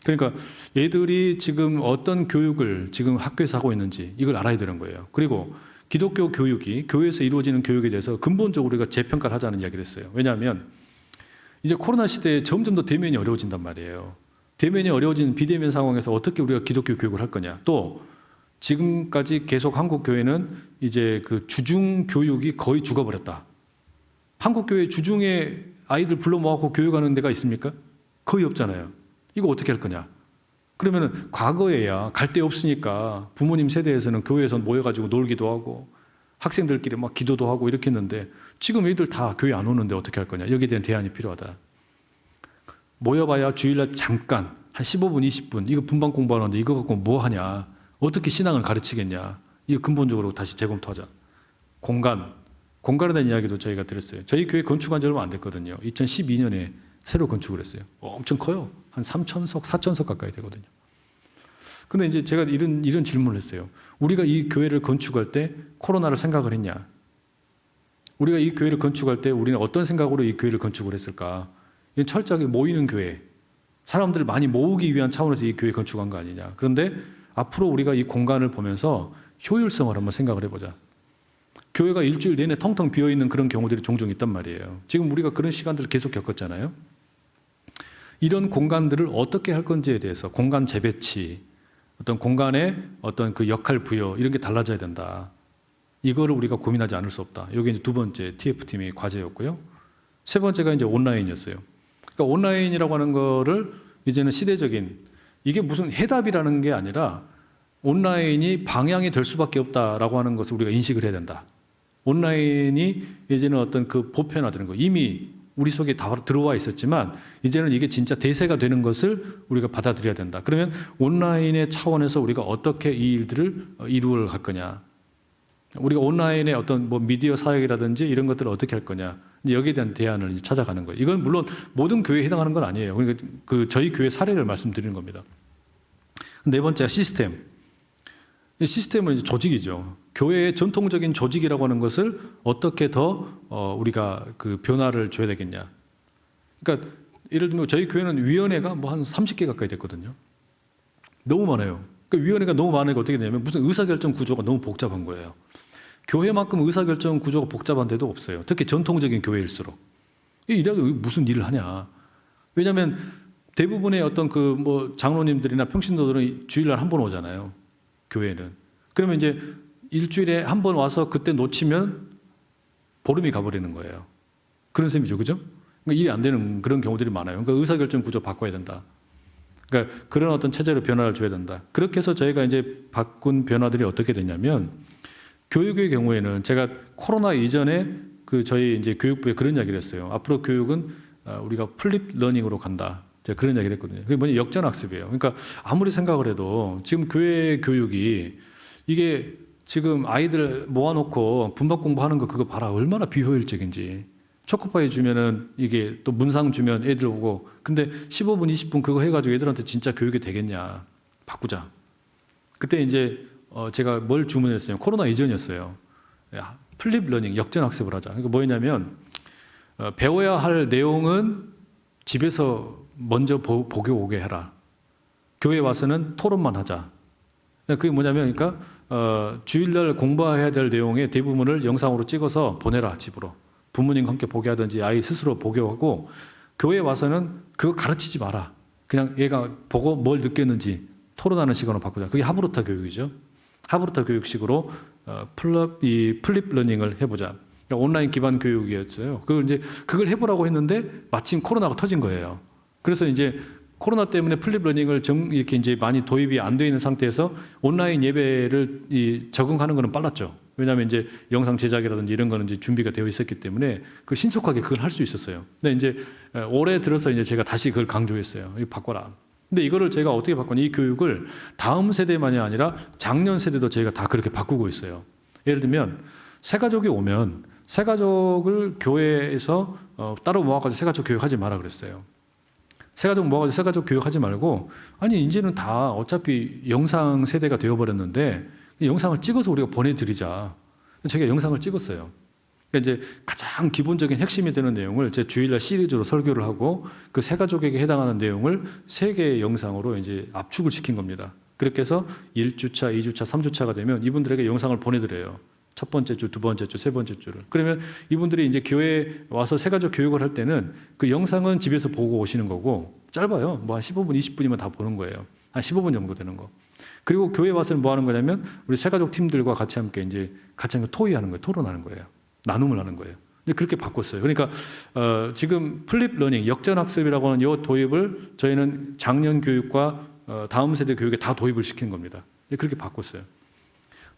그러니까 얘들이 지금 어떤 교육을 지금 학교에서 하고 있는지 이걸 알아야 되는 거예요. 그리고 기독교 교육이 교회에서 이루어지는 교육에 대해서 근본적으로 우리가 재평가를 하자는 이야기를 했어요. 왜냐하면 이제 코로나 시대에 점점 더 대면이 어려워진단 말이에요. 대면이 어려워진 비대면 상황에서 어떻게 우리가 기독교 교육을 할 거냐. 또 지금까지 계속 한국 교회는 이제 그 주중 교육이 거의 죽어버렸다. 한국 교회 주중에 아이들 불러 모아서 교육하는 데가 있습니까? 거의 없잖아요. 이거 어떻게 할 거냐? 그러면은 과거에야 갈 데 없으니까 부모님 세대에서는 교회에서 모여가지고 놀기도 하고 학생들끼리 막 기도도 하고 이렇게 했는데 지금 애들 다 교회 안 오는데 어떻게 할 거냐? 여기에 대한 대안이 필요하다. 모여봐야 주일날 잠깐 한 15분, 20분 이거 분반 공부하는데 이거 갖고 뭐 하냐? 어떻게 신앙을 가르치겠냐? 이거 근본적으로 다시 재검토하자. 공간에 대한 이야기도 저희가 드렸어요. 저희 교회 건축한 지 얼마 안 됐거든요. 2012년에 새로 건축을 했어요. 엄청 커요. 한 3,000석, 4,000석 가까이 되거든요. 근데 이제 제가 이런 질문을 했어요. 우리가 이 교회를 건축할 때 코로나를 생각을 했냐? 우리가 이 교회를 건축할 때 우리는 어떤 생각으로 이 교회를 건축을 했을까? 이건 철저하게 모이는 교회, 사람들을 많이 모으기 위한 차원에서 이 교회 건축한 거 아니냐? 그런데 앞으로 우리가 이 공간을 보면서 효율성을 한번 생각을 해보자. 교회가 일주일 내내 텅텅 비어있는 그런 경우들이 종종 있단 말이에요. 지금 우리가 그런 시간들을 계속 겪었잖아요. 이런 공간들을 어떻게 할 건지에 대해서 공간 재배치, 어떤 공간의 어떤 그 역할 부여 이런 게 달라져야 된다. 이거를 우리가 고민하지 않을 수 없다. 이게 이제 두 번째 TF팀의 과제였고요. 세 번째가 이제 온라인이었어요. 그러니까 온라인이라고 하는 거를 이제는 시대적인 이게 무슨 해답이라는 게 아니라 온라인이 방향이 될 수밖에 없다라고 하는 것을 우리가 인식을 해야 된다. 온라인이 이제는 어떤 그 보편화되는 거 이미 우리 속에 다 들어와 있었지만 이제는 이게 진짜 대세가 되는 것을 우리가 받아들여야 된다. 그러면 온라인의 차원에서 우리가 어떻게 이 일들을 이루어 갈 거냐. 우리가 온라인의 어떤 뭐 미디어 사역이라든지 이런 것들을 어떻게 할 거냐. 여기에 대한 대안을 이제 찾아가는 거예요. 이건 물론 모든 교회에 해당하는 건 아니에요. 그러니까 그 저희 교회 사례를 말씀드리는 겁니다. 네 번째가 시스템. 시스템은 이제 조직이죠. 교회의 전통적인 조직이라고 하는 것을 어떻게 더 우리가 그 변화를 줘야 되겠냐. 그러니까 예를 들면 저희 교회는 위원회가 뭐 한 30개 가까이 됐거든요. 너무 많아요. 그러니까 위원회가 너무 많으니까 어떻게 되냐면 무슨 의사결정 구조가 너무 복잡한 거예요. 교회만큼 의사결정 구조가 복잡한 데도 없어요. 특히 전통적인 교회일수록. 이래가 무슨 일을 하냐. 왜냐하면 대부분의 어떤 그 뭐 장로님들이나 평신도들은 주일날 한 번 오잖아요. 교회는. 그러면 이제 일주일에 한 번 와서 그때 놓치면 보름이 가버리는 거예요. 그런 셈이죠. 그죠? 그러니까 일이 안 되는 그런 경우들이 많아요. 그러니까 의사결정 구조 바꿔야 된다. 그러니까 그런 어떤 체제로 변화를 줘야 된다. 그렇게 해서 저희가 이제 바꾼 변화들이 어떻게 되냐면 교육의 경우에는 제가 코로나 이전에 그 저희 이제 교육부에 그런 이야기를 했어요. 앞으로 교육은 우리가 플립 러닝으로 간다. 제가 그런 이야기를 했거든요. 그게 뭐냐 역전학습이에요. 그러니까 아무리 생각을 해도 지금 교회 교육이 이게 지금 아이들 모아놓고 분반 공부하는 거 그거 봐라 얼마나 비효율적인지. 초코파이 주면은 이게 또 문상 주면 애들 오고 근데 15분 20분 그거 해가지고 애들한테 진짜 교육이 되겠냐. 바꾸자. 그때 이제 제가 뭘 주문했어요. 코로나 이전이었어요. 야, 플립 러닝 역전학습을 하자. 그러니까 뭐냐면 배워야 할 내용은 집에서 먼저 보고 오게 해라. 교회 와서는 토론만 하자. 그게 뭐냐면, 그러니까 주일날 공부해야 될 내용의 대부분을 영상으로 찍어서 보내라 집으로. 부모님과 함께 보게 하든지 아이 스스로 보게 하고 교회 와서는 그거 가르치지 마라. 그냥 얘가 보고 뭘 느꼈는지 토론하는 시간으로 바꾸자. 그게 하브루타 교육이죠. 하브루타 교육식으로 플립 러닝을 해보자. 그러니까 온라인 기반 교육이었어요. 그걸 해보라고 했는데 마침 코로나가 터진 거예요. 그래서 이제 코로나 때문에 플립 러닝을 이렇게 이제 많이 도입이 안 돼 있는 상태에서 온라인 예배를 적응하는 거는 빨랐죠. 왜냐하면 이제 영상 제작이라든지 이런 거는 이제 준비가 되어 있었기 때문에 그 신속하게 그걸 할 수 있었어요. 근데 이제 올해 들어서 이제 제가 다시 그걸 강조했어요. 이거 바꿔라. 근데 이거를 제가 어떻게 바꾸냐, 이 교육을 다음 세대만이 아니라 작년 세대도 저희가 다 그렇게 바꾸고 있어요. 예를 들면 새가족이 오면 새가족을 교회에서 따로 모아가지고 새가족 교육하지 마라 그랬어요. 새가족 모아가지고 새가족 교육하지 말고, 아니 이제는 다 어차피 영상 세대가 되어버렸는데 영상을 찍어서 우리가 보내드리자. 제가 영상을 찍었어요. 그러니까 이제 가장 기본적인 핵심이 되는 내용을 제 주일날 시리즈로 설교를 하고 그 새가족에게 해당하는 내용을 3개의 영상으로 이제 압축을 시킨 겁니다. 그렇게 해서 1주차, 2주차, 3주차가 되면 이분들에게 영상을 보내드려요. 첫 번째 주, 두 번째 주, 세 번째 주를. 그러면 이분들이 이제 교회에 와서 새가족 교육을 할 때는 그 영상은 집에서 보고 오시는 거고, 짧아요. 뭐 한 15분, 20분이면 다 보는 거예요. 한 15분 정도 되는 거. 그리고 교회 와서는 뭐 하는 거냐면 우리 새가족 팀들과 같이 함께 토의하는 거예요. 토론하는 거예요. 나눔을 하는 거예요. 근데 그렇게 바꿨어요. 그러니까 지금 플립 러닝, 역전학습이라고 하는 이 도입을 저희는 작년 교육과 다음 세대 교육에 다 도입을 시키는 겁니다. 그렇게 바꿨어요.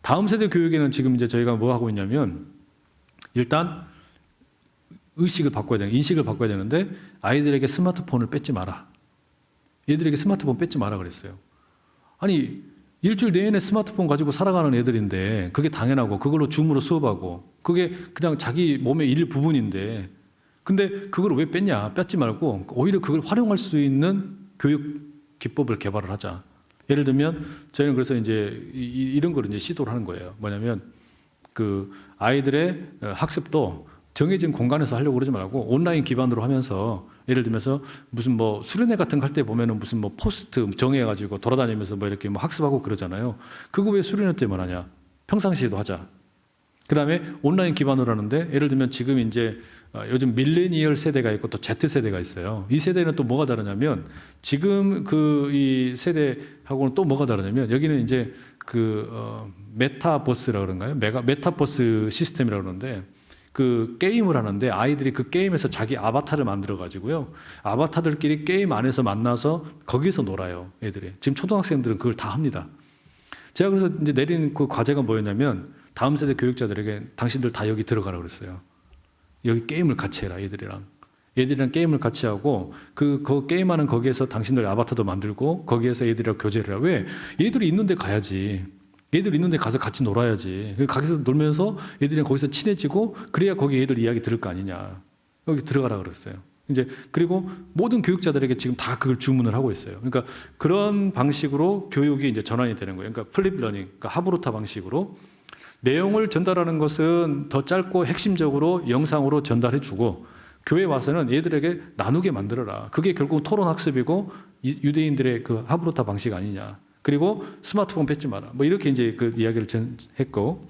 다음 세대 교육에는 지금 이제 저희가 뭐 하고 있냐면, 일단 의식을 바꿔야 되는, 인식을 바꿔야 되는데 아이들에게 스마트폰을 뺏지 마라. 얘들에게 스마트폰 뺏지 마라 그랬어요. 아니 일주일 내내 스마트폰 가지고 살아가는 애들인데 그게 당연하고 그걸로 줌으로 수업하고 그게 그냥 자기 몸의 일부분인데, 근데 그걸 왜 뺐냐? 뺏지 말고 오히려 그걸 활용할 수 있는 교육 기법을 개발을 하자. 예를 들면 저희는 그래서 이제 이런 걸 이제 시도를 하는 거예요. 뭐냐면 그 아이들의 학습도 정해진 공간에서 하려고 그러지 말고 온라인 기반으로 하면서, 예를 들면서 무슨 뭐 수련회 같은 거 할 때 보면은 무슨 뭐 포스트 정해가지고 돌아다니면서 뭐 이렇게 뭐 학습하고 그러잖아요. 그거 왜 수련회 때만 하냐? 평상시에도 하자. 그 다음에 온라인 기반으로 하는데, 예를 들면 지금 이제 요즘 밀레니얼 세대가 있고 또 Z 세대가 있어요. 이 세대는 또 뭐가 다르냐면, 지금 이 세대하고는 또 뭐가 다르냐면, 여기는 이제 메타버스라 그런가요? 메타버스 시스템이라고 그러는데, 그 게임을 하는데 아이들이 그 게임에서 자기 아바타를 만들어 가지고요, 아바타들끼리 게임 안에서 만나서 거기서 놀아요. 애들이 지금 초등학생들은 그걸 다 합니다. 제가 그래서 이제 내린 그 과제가 뭐였냐면, 다음 세대 교육자들에게 당신들 다 여기 들어가라 그랬어요. 여기 게임을 같이 해라. 애들이랑 게임을 같이 하고 그 게임하는 거기에서 당신들 아바타도 만들고 거기에서 애들이랑 교제를 해라. 왜? 애들이 있는데 가야지. 애들 있는데 가서 같이 놀아야지. 거기서 놀면서 애들이랑 거기서 친해지고 그래야 거기 애들 이야기 들을 거 아니냐. 여기 들어가라 그랬어요. 이제 그리고 모든 교육자들에게 지금 다 그걸 주문을 하고 있어요. 그러니까 그런 방식으로 교육이 이제 전환이 되는 거예요. 그러니까 플립 러닝, 그러니까 하브루타 방식으로 내용을 전달하는 것은 더 짧고 핵심적으로 영상으로 전달해 주고, 교회 와서는 얘들에게 나누게 만들어라. 그게 결국 토론 학습이고 유대인들의 그 하브루타 방식 아니냐. 그리고 스마트폰 뺏지 마라. 뭐 이렇게 이제 그 이야기를 했고,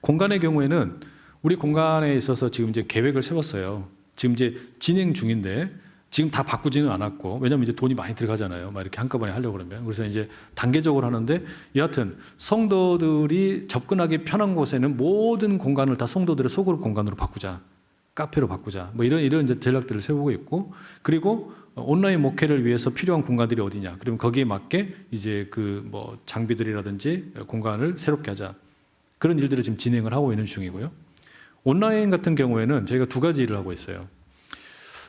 공간의 경우에는 우리 공간에 있어서 지금 이제 계획을 세웠어요. 지금 이제 진행 중인데 지금 다 바꾸지는 않았고, 왜냐하면 이제 돈이 많이 들어가잖아요. 막 이렇게 한꺼번에 하려고 그러면. 그래서 이제 단계적으로 하는데, 여하튼 성도들이 접근하기 편한 곳에는 모든 공간을 다 성도들의 소그룹 공간으로 바꾸자. 카페로 바꾸자. 뭐 이런 이제 전략들을 세우고 있고, 그리고 온라인 목회를 위해서 필요한 공간들이 어디냐. 그러면 거기에 맞게 이제 그 뭐 장비들이라든지 공간을 새롭게 하자. 그런 일들을 지금 진행을 하고 있는 중이고요. 온라인 같은 경우에는 저희가 2가지 일을 하고 있어요.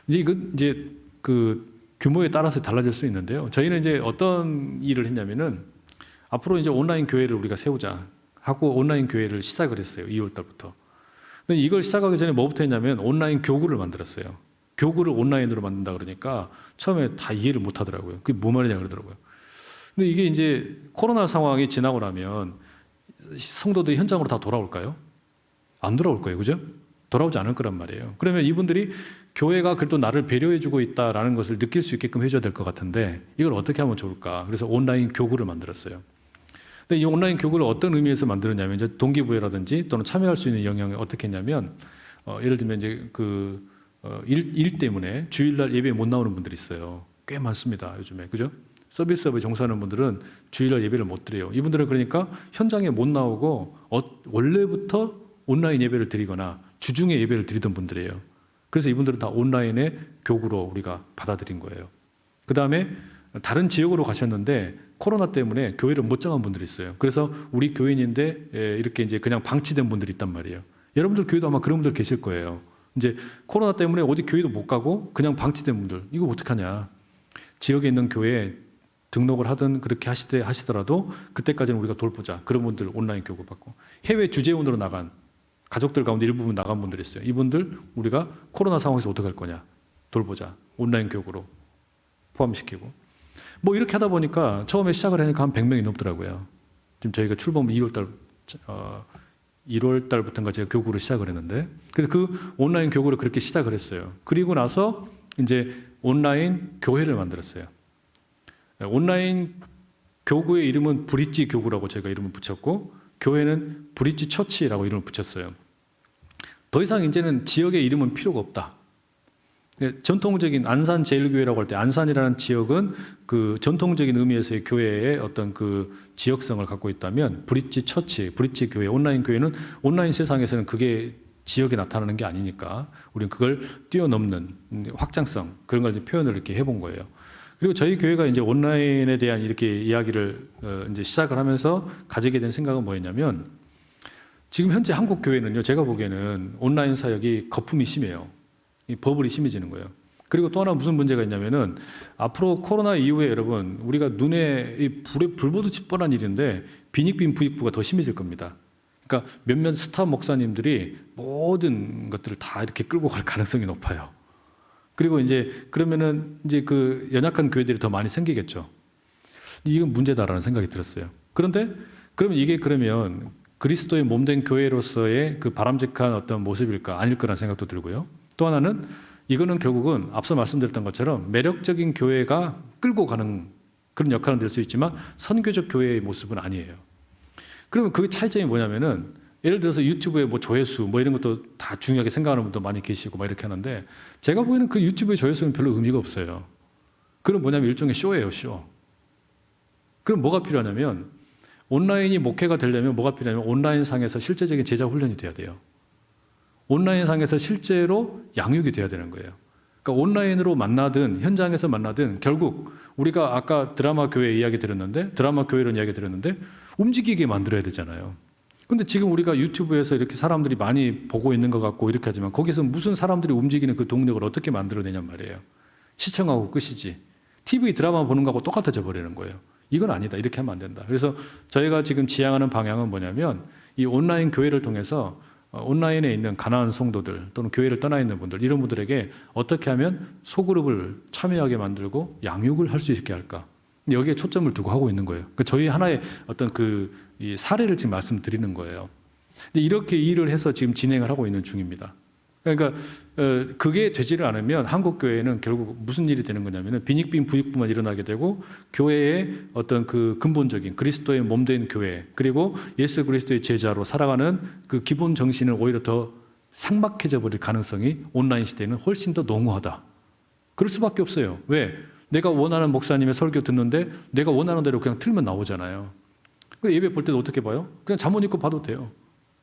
이제 그 규모에 따라서 달라질 수 있는데요. 저희는 이제 어떤 일을 했냐면은, 앞으로 이제 온라인 교회를 우리가 세우자 하고 온라인 교회를 시작을 했어요. 2월 달부터. 근데 이걸 시작하기 전에 뭐부터 했냐면 온라인 교구를 만들었어요. 교구를 온라인으로 만든다 그러니까 처음에 다 이해를 못 하더라고요. 그게 뭐 말이냐 그러더라고요. 근데 이게 이제 코로나 상황이 지나고 나면 성도들이 현장으로 다 돌아올까요? 안 돌아올 거예요. 그죠? 돌아오지 않을 거란 말이에요. 그러면 이분들이 교회가 그래도 나를 배려해주고 있다라는 것을 느낄 수 있게끔 해줘야 될 것 같은데, 이걸 어떻게 하면 좋을까? 그래서 온라인 교구를 만들었어요. 근데 이 온라인 교구를 어떤 의미에서 만들었냐면, 이제 동기부여라든지 또는 참여할 수 있는 영역을 어떻게 했냐면, 예를 들면 이제 일 때문에 주일날 예배에 못 나오는 분들이 있어요. 꽤 많습니다. 요즘에. 그죠? 서비스업에 종사하는 분들은 주일날 예배를 못 드려요. 이분들은 그러니까 현장에 못 나오고 원래부터 온라인 예배를 드리거나 주중에 예배를 드리던 분들이에요. 그래서 이분들은 다 온라인의 교구로 우리가 받아들인 거예요. 그 다음에 다른 지역으로 가셨는데 코로나 때문에 교회를 못 정한 분들이 있어요. 그래서 우리 교인인데 이렇게 이제 그냥 방치된 분들이 있단 말이에요. 여러분들 교회도 아마 그런 분들 계실 거예요. 이제 코로나 때문에 어디 교회도 못 가고 그냥 방치된 분들, 이거 어떡하냐. 지역에 있는 교회에 등록을 하든 그렇게 하시더라도 그때까지는 우리가 돌보자. 그런 분들 온라인 교구 받고 해외 주재원으로 나간 가족들 가운데 일부분 나간 분들이 있어요. 이분들 우리가 코로나 상황에서 어떻게 할 거냐 돌보자. 온라인 교구로 포함시키고 뭐 이렇게 하다 보니까 처음에 시작을 하니까 한 100명이 넘더라고요. 지금 저희가 출범 1월 달부터인가 제가 교구를 시작을 했는데 그래서 그 온라인 교구를 그렇게 시작을 했어요. 그리고 나서 이제 온라인 교회를 만들었어요. 온라인 교구의 이름은 브릿지 교구라고 제가 이름을 붙였고 교회는 브릿지 처치라고 이름을 붙였어요. 더 이상 이제는 지역의 이름은 필요가 없다. 전통적인 안산 제일교회라고 할 때 안산이라는 지역은 그 전통적인 의미에서의 교회의 어떤 그 지역성을 갖고 있다면 브릿지 처치, 브릿지 교회, 온라인 교회는 온라인 세상에서는 그게 지역에 나타나는 게 아니니까 우리는 그걸 뛰어넘는 확장성 그런 걸 이제 표현을 이렇게 해본 거예요. 그리고 저희 교회가 이제 온라인에 대한 이렇게 이야기를 이제 시작을 하면서 가지게 된 생각은 뭐였냐면 지금 현재 한국 교회는요 제가 보기에는 온라인 사역이 거품이 심해요. 이 버블이 심해지는 거예요. 그리고 또 하나 무슨 문제가 있냐면은 앞으로 코로나 이후에 여러분 우리가 눈에 이 불 보듯이 뻔한 일인데 빈익빈 부익부가 더 심해질 겁니다. 그러니까 몇몇 스타 목사님들이 모든 것들을 다 이렇게 끌고 갈 가능성이 높아요. 그리고 이제 그러면은 이제 그 연약한 교회들이 더 많이 생기겠죠. 이건 문제다라는 생각이 들었어요. 그런데 그러면 이게 그러면 그리스도의 몸된 교회로서의 그 바람직한 어떤 모습일까 아닐 거라는 생각도 들고요. 또 하나는 이거는 결국은 앞서 말씀드렸던 것처럼 매력적인 교회가 끌고 가는 그런 역할은 될 수 있지만 선교적 교회의 모습은 아니에요. 그러면 그 차이점이 뭐냐면은 예를 들어서 유튜브에 뭐 조회수 뭐 이런 것도 다 중요하게 생각하는 분도 많이 계시고 막 이렇게 하는데 제가 보기에는 그 유튜브의 조회수는 별로 의미가 없어요. 그건 뭐냐면 일종의 쇼예요, 쇼. 그럼 뭐가 필요하냐면 온라인이 목회가 되려면 뭐가 필요하냐면 온라인 상에서 실제적인 제자 훈련이 돼야 돼요. 온라인 상에서 실제로 양육이 돼야 되는 거예요. 그러니까 온라인으로 만나든 현장에서 만나든 결국 우리가 아까 드라마 교회 이야기 들었는데 드라마 교회론 이야기 들었는데 움직이게 만들어야 되잖아요. 근데 지금 우리가 유튜브에서 이렇게 사람들이 많이 보고 있는 것 같고 이렇게 하지만 거기서 무슨 사람들이 움직이는 그 동력을 어떻게 만들어내냔 말이에요. 시청하고 끝이지. TV 드라마 보는 거하고 똑같아져 버리는 거예요. 이건 아니다. 이렇게 하면 안 된다. 그래서 저희가 지금 지향하는 방향은 뭐냐면 이 온라인 교회를 통해서 온라인에 있는 가난한 성도들 또는 교회를 떠나 있는 분들 이런 분들에게 어떻게 하면 소그룹을 참여하게 만들고 양육을 할 수 있게 할까? 여기에 초점을 두고 하고 있는 거예요. 그러니까 저희 하나의 어떤 이 사례를 지금 말씀드리는 거예요. 근데 이렇게 일을 해서 지금 진행을 하고 있는 중입니다. 그러니까 그게 되지를 않으면 한국 교회는 결국 무슨 일이 되는 거냐면은 빈익빈 부익부만 일어나게 되고 교회의 어떤 그 근본적인 그리스도의 몸된 교회 그리고 예수 그리스도의 제자로 살아가는 그 기본 정신을 오히려 더 삭막해져 버릴 가능성이 온라인 시대에는 훨씬 더 농후하다. 그럴 수밖에 없어요. 왜? 내가 원하는 목사님의 설교 듣는데 내가 원하는 대로 그냥 틀면 나오잖아요. 예배 볼 때도 어떻게 봐요? 그냥 잠옷 입고 봐도 돼요.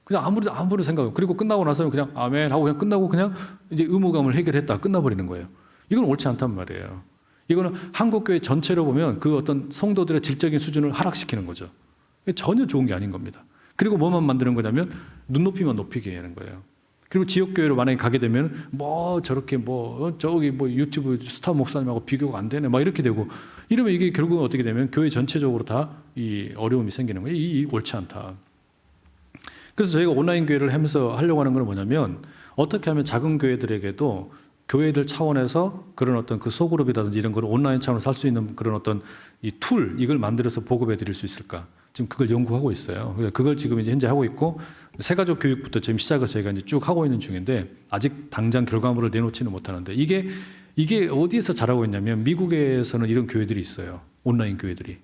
그냥 아무런 생각 그리고 끝나고 나서는 그냥 아멘 하고 그냥 끝나고 그냥 이제 의무감을 해결했다 끝나버리는 거예요. 이건 옳지 않단 말이에요. 이거는 한국 교회 전체로 보면 그 어떤 성도들의 질적인 수준을 하락시키는 거죠. 전혀 좋은 게 아닌 겁니다. 그리고 뭐만 만드는 거냐면 눈높이만 높이게 하는 거예요. 그리고 지역 교회로 만약에 가게 되면 뭐 저렇게 뭐 저기 뭐 유튜브 스타 목사님하고 비교가 안 되네 막 이렇게 되고 이러면 이게 결국은 어떻게 되면 교회 전체적으로 다 이 어려움이 생기는 거예요. 이 옳지 않다. 그래서 저희가 온라인 교회를 하면서 하려고 하는 건 뭐냐면 어떻게 하면 작은 교회들에게도 교회들 차원에서 그런 어떤 그 소그룹이라든지 이런 걸 온라인 차원에서 할 수 있는 그런 어떤 이 툴 이걸 만들어서 보급해 드릴 수 있을까? 지금 그걸 연구하고 있어요. 그걸 지금 이제 현재 하고 있고 새가족 교육부터 지금 시작을 저희가 이제 쭉 하고 있는 중인데 아직 당장 결과물을 내놓지는 못하는데 이게 어디에서 자라고 있냐면 미국에서는 이런 교회들이 있어요. 온라인 교회들이.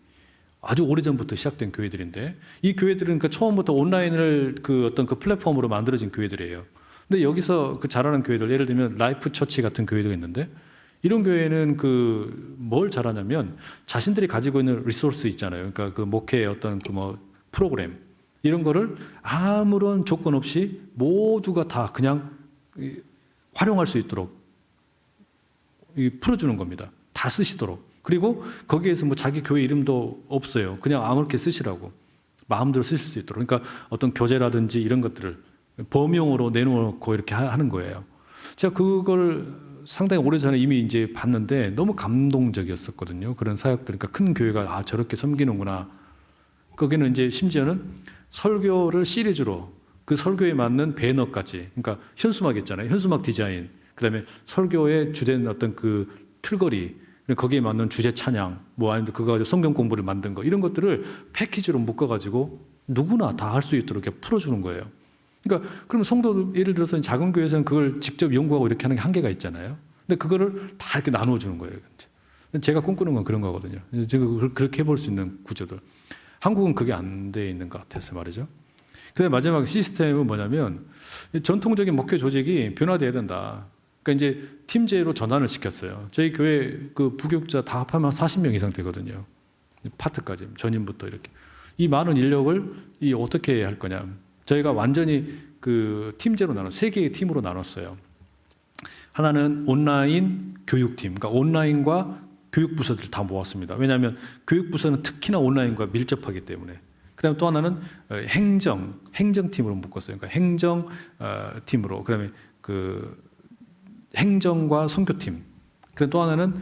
아주 오래전부터 시작된 교회들인데 이 교회들은 그러니까 처음부터 온라인을 그 어떤 그 플랫폼으로 만들어진 교회들이에요. 근데 여기서 그 잘하는 교회들 예를 들면 라이프 처치 같은 교회가 있는데 이런 교회는 그 뭘 잘하냐면 자신들이 가지고 있는 리소스 있잖아요. 그러니까 그 목회의 어떤 그 뭐 프로그램 이런 거를 아무런 조건 없이 모두가 다 그냥 활용할 수 있도록 풀어주는 겁니다. 다 쓰시도록. 그리고 거기에서 뭐 자기 교회 이름도 없어요. 그냥 아무렇게 쓰시라고. 마음대로 쓰실 수 있도록. 그러니까 어떤 교재라든지 이런 것들을 범용으로 내놓고 이렇게 하는 거예요. 제가 그걸 상당히 오래전에 이미 이제 봤는데 너무 감동적이었었거든요. 그런 사역들, 그러니까 큰 교회가 저렇게 섬기는구나. 거기는 이제 심지어는 설교를 시리즈로 그 설교에 맞는 배너까지, 그러니까 현수막 있잖아요. 현수막 디자인, 그다음에 설교의 주된 어떤 그 틀거리, 거기에 맞는 주제 찬양, 뭐 아니면 그거 가지고 성경 공부를 만든 거, 이런 것들을 패키지로 묶어가지고 누구나 다 할 수 있도록 이렇게 풀어주는 거예요. 그러니까 그러면 성도, 예를 들어서 작은 교회에서는 그걸 직접 연구하고 이렇게 하는 게 한계가 있잖아요. 근데 그거를 다 이렇게 나누어 주는 거예요. 제가 꿈꾸는 건 그런 거거든요. 제가 그렇게 해볼 수 있는 구조들. 한국은 그게 안 돼 있는 것 같아서 말이죠. 근데 마지막 시스템은 뭐냐면 전통적인 목회 조직이 변화돼야 된다. 그러니까 이제 팀제로 전환을 시켰어요. 저희 교회 그 부교육자 다 합하면 40명 이상 되거든요. 파트까지 전임부터 이렇게 이 많은 인력을 어떻게 할 거냐. 저희가 완전히 그 팀제로 나눠 3개의 팀으로 나눴어요. 하나는 온라인 교육팀, 그러니까 온라인과 교육부서들을 다 모았습니다. 왜냐하면 교육부서는 특히나 온라인과 밀접하기 때문에. 그다음에 또 하나는 행정팀으로 묶었어요. 그러니까 행정팀으로. 그다음에 그 행정과 선교팀. 그다음 또 하나는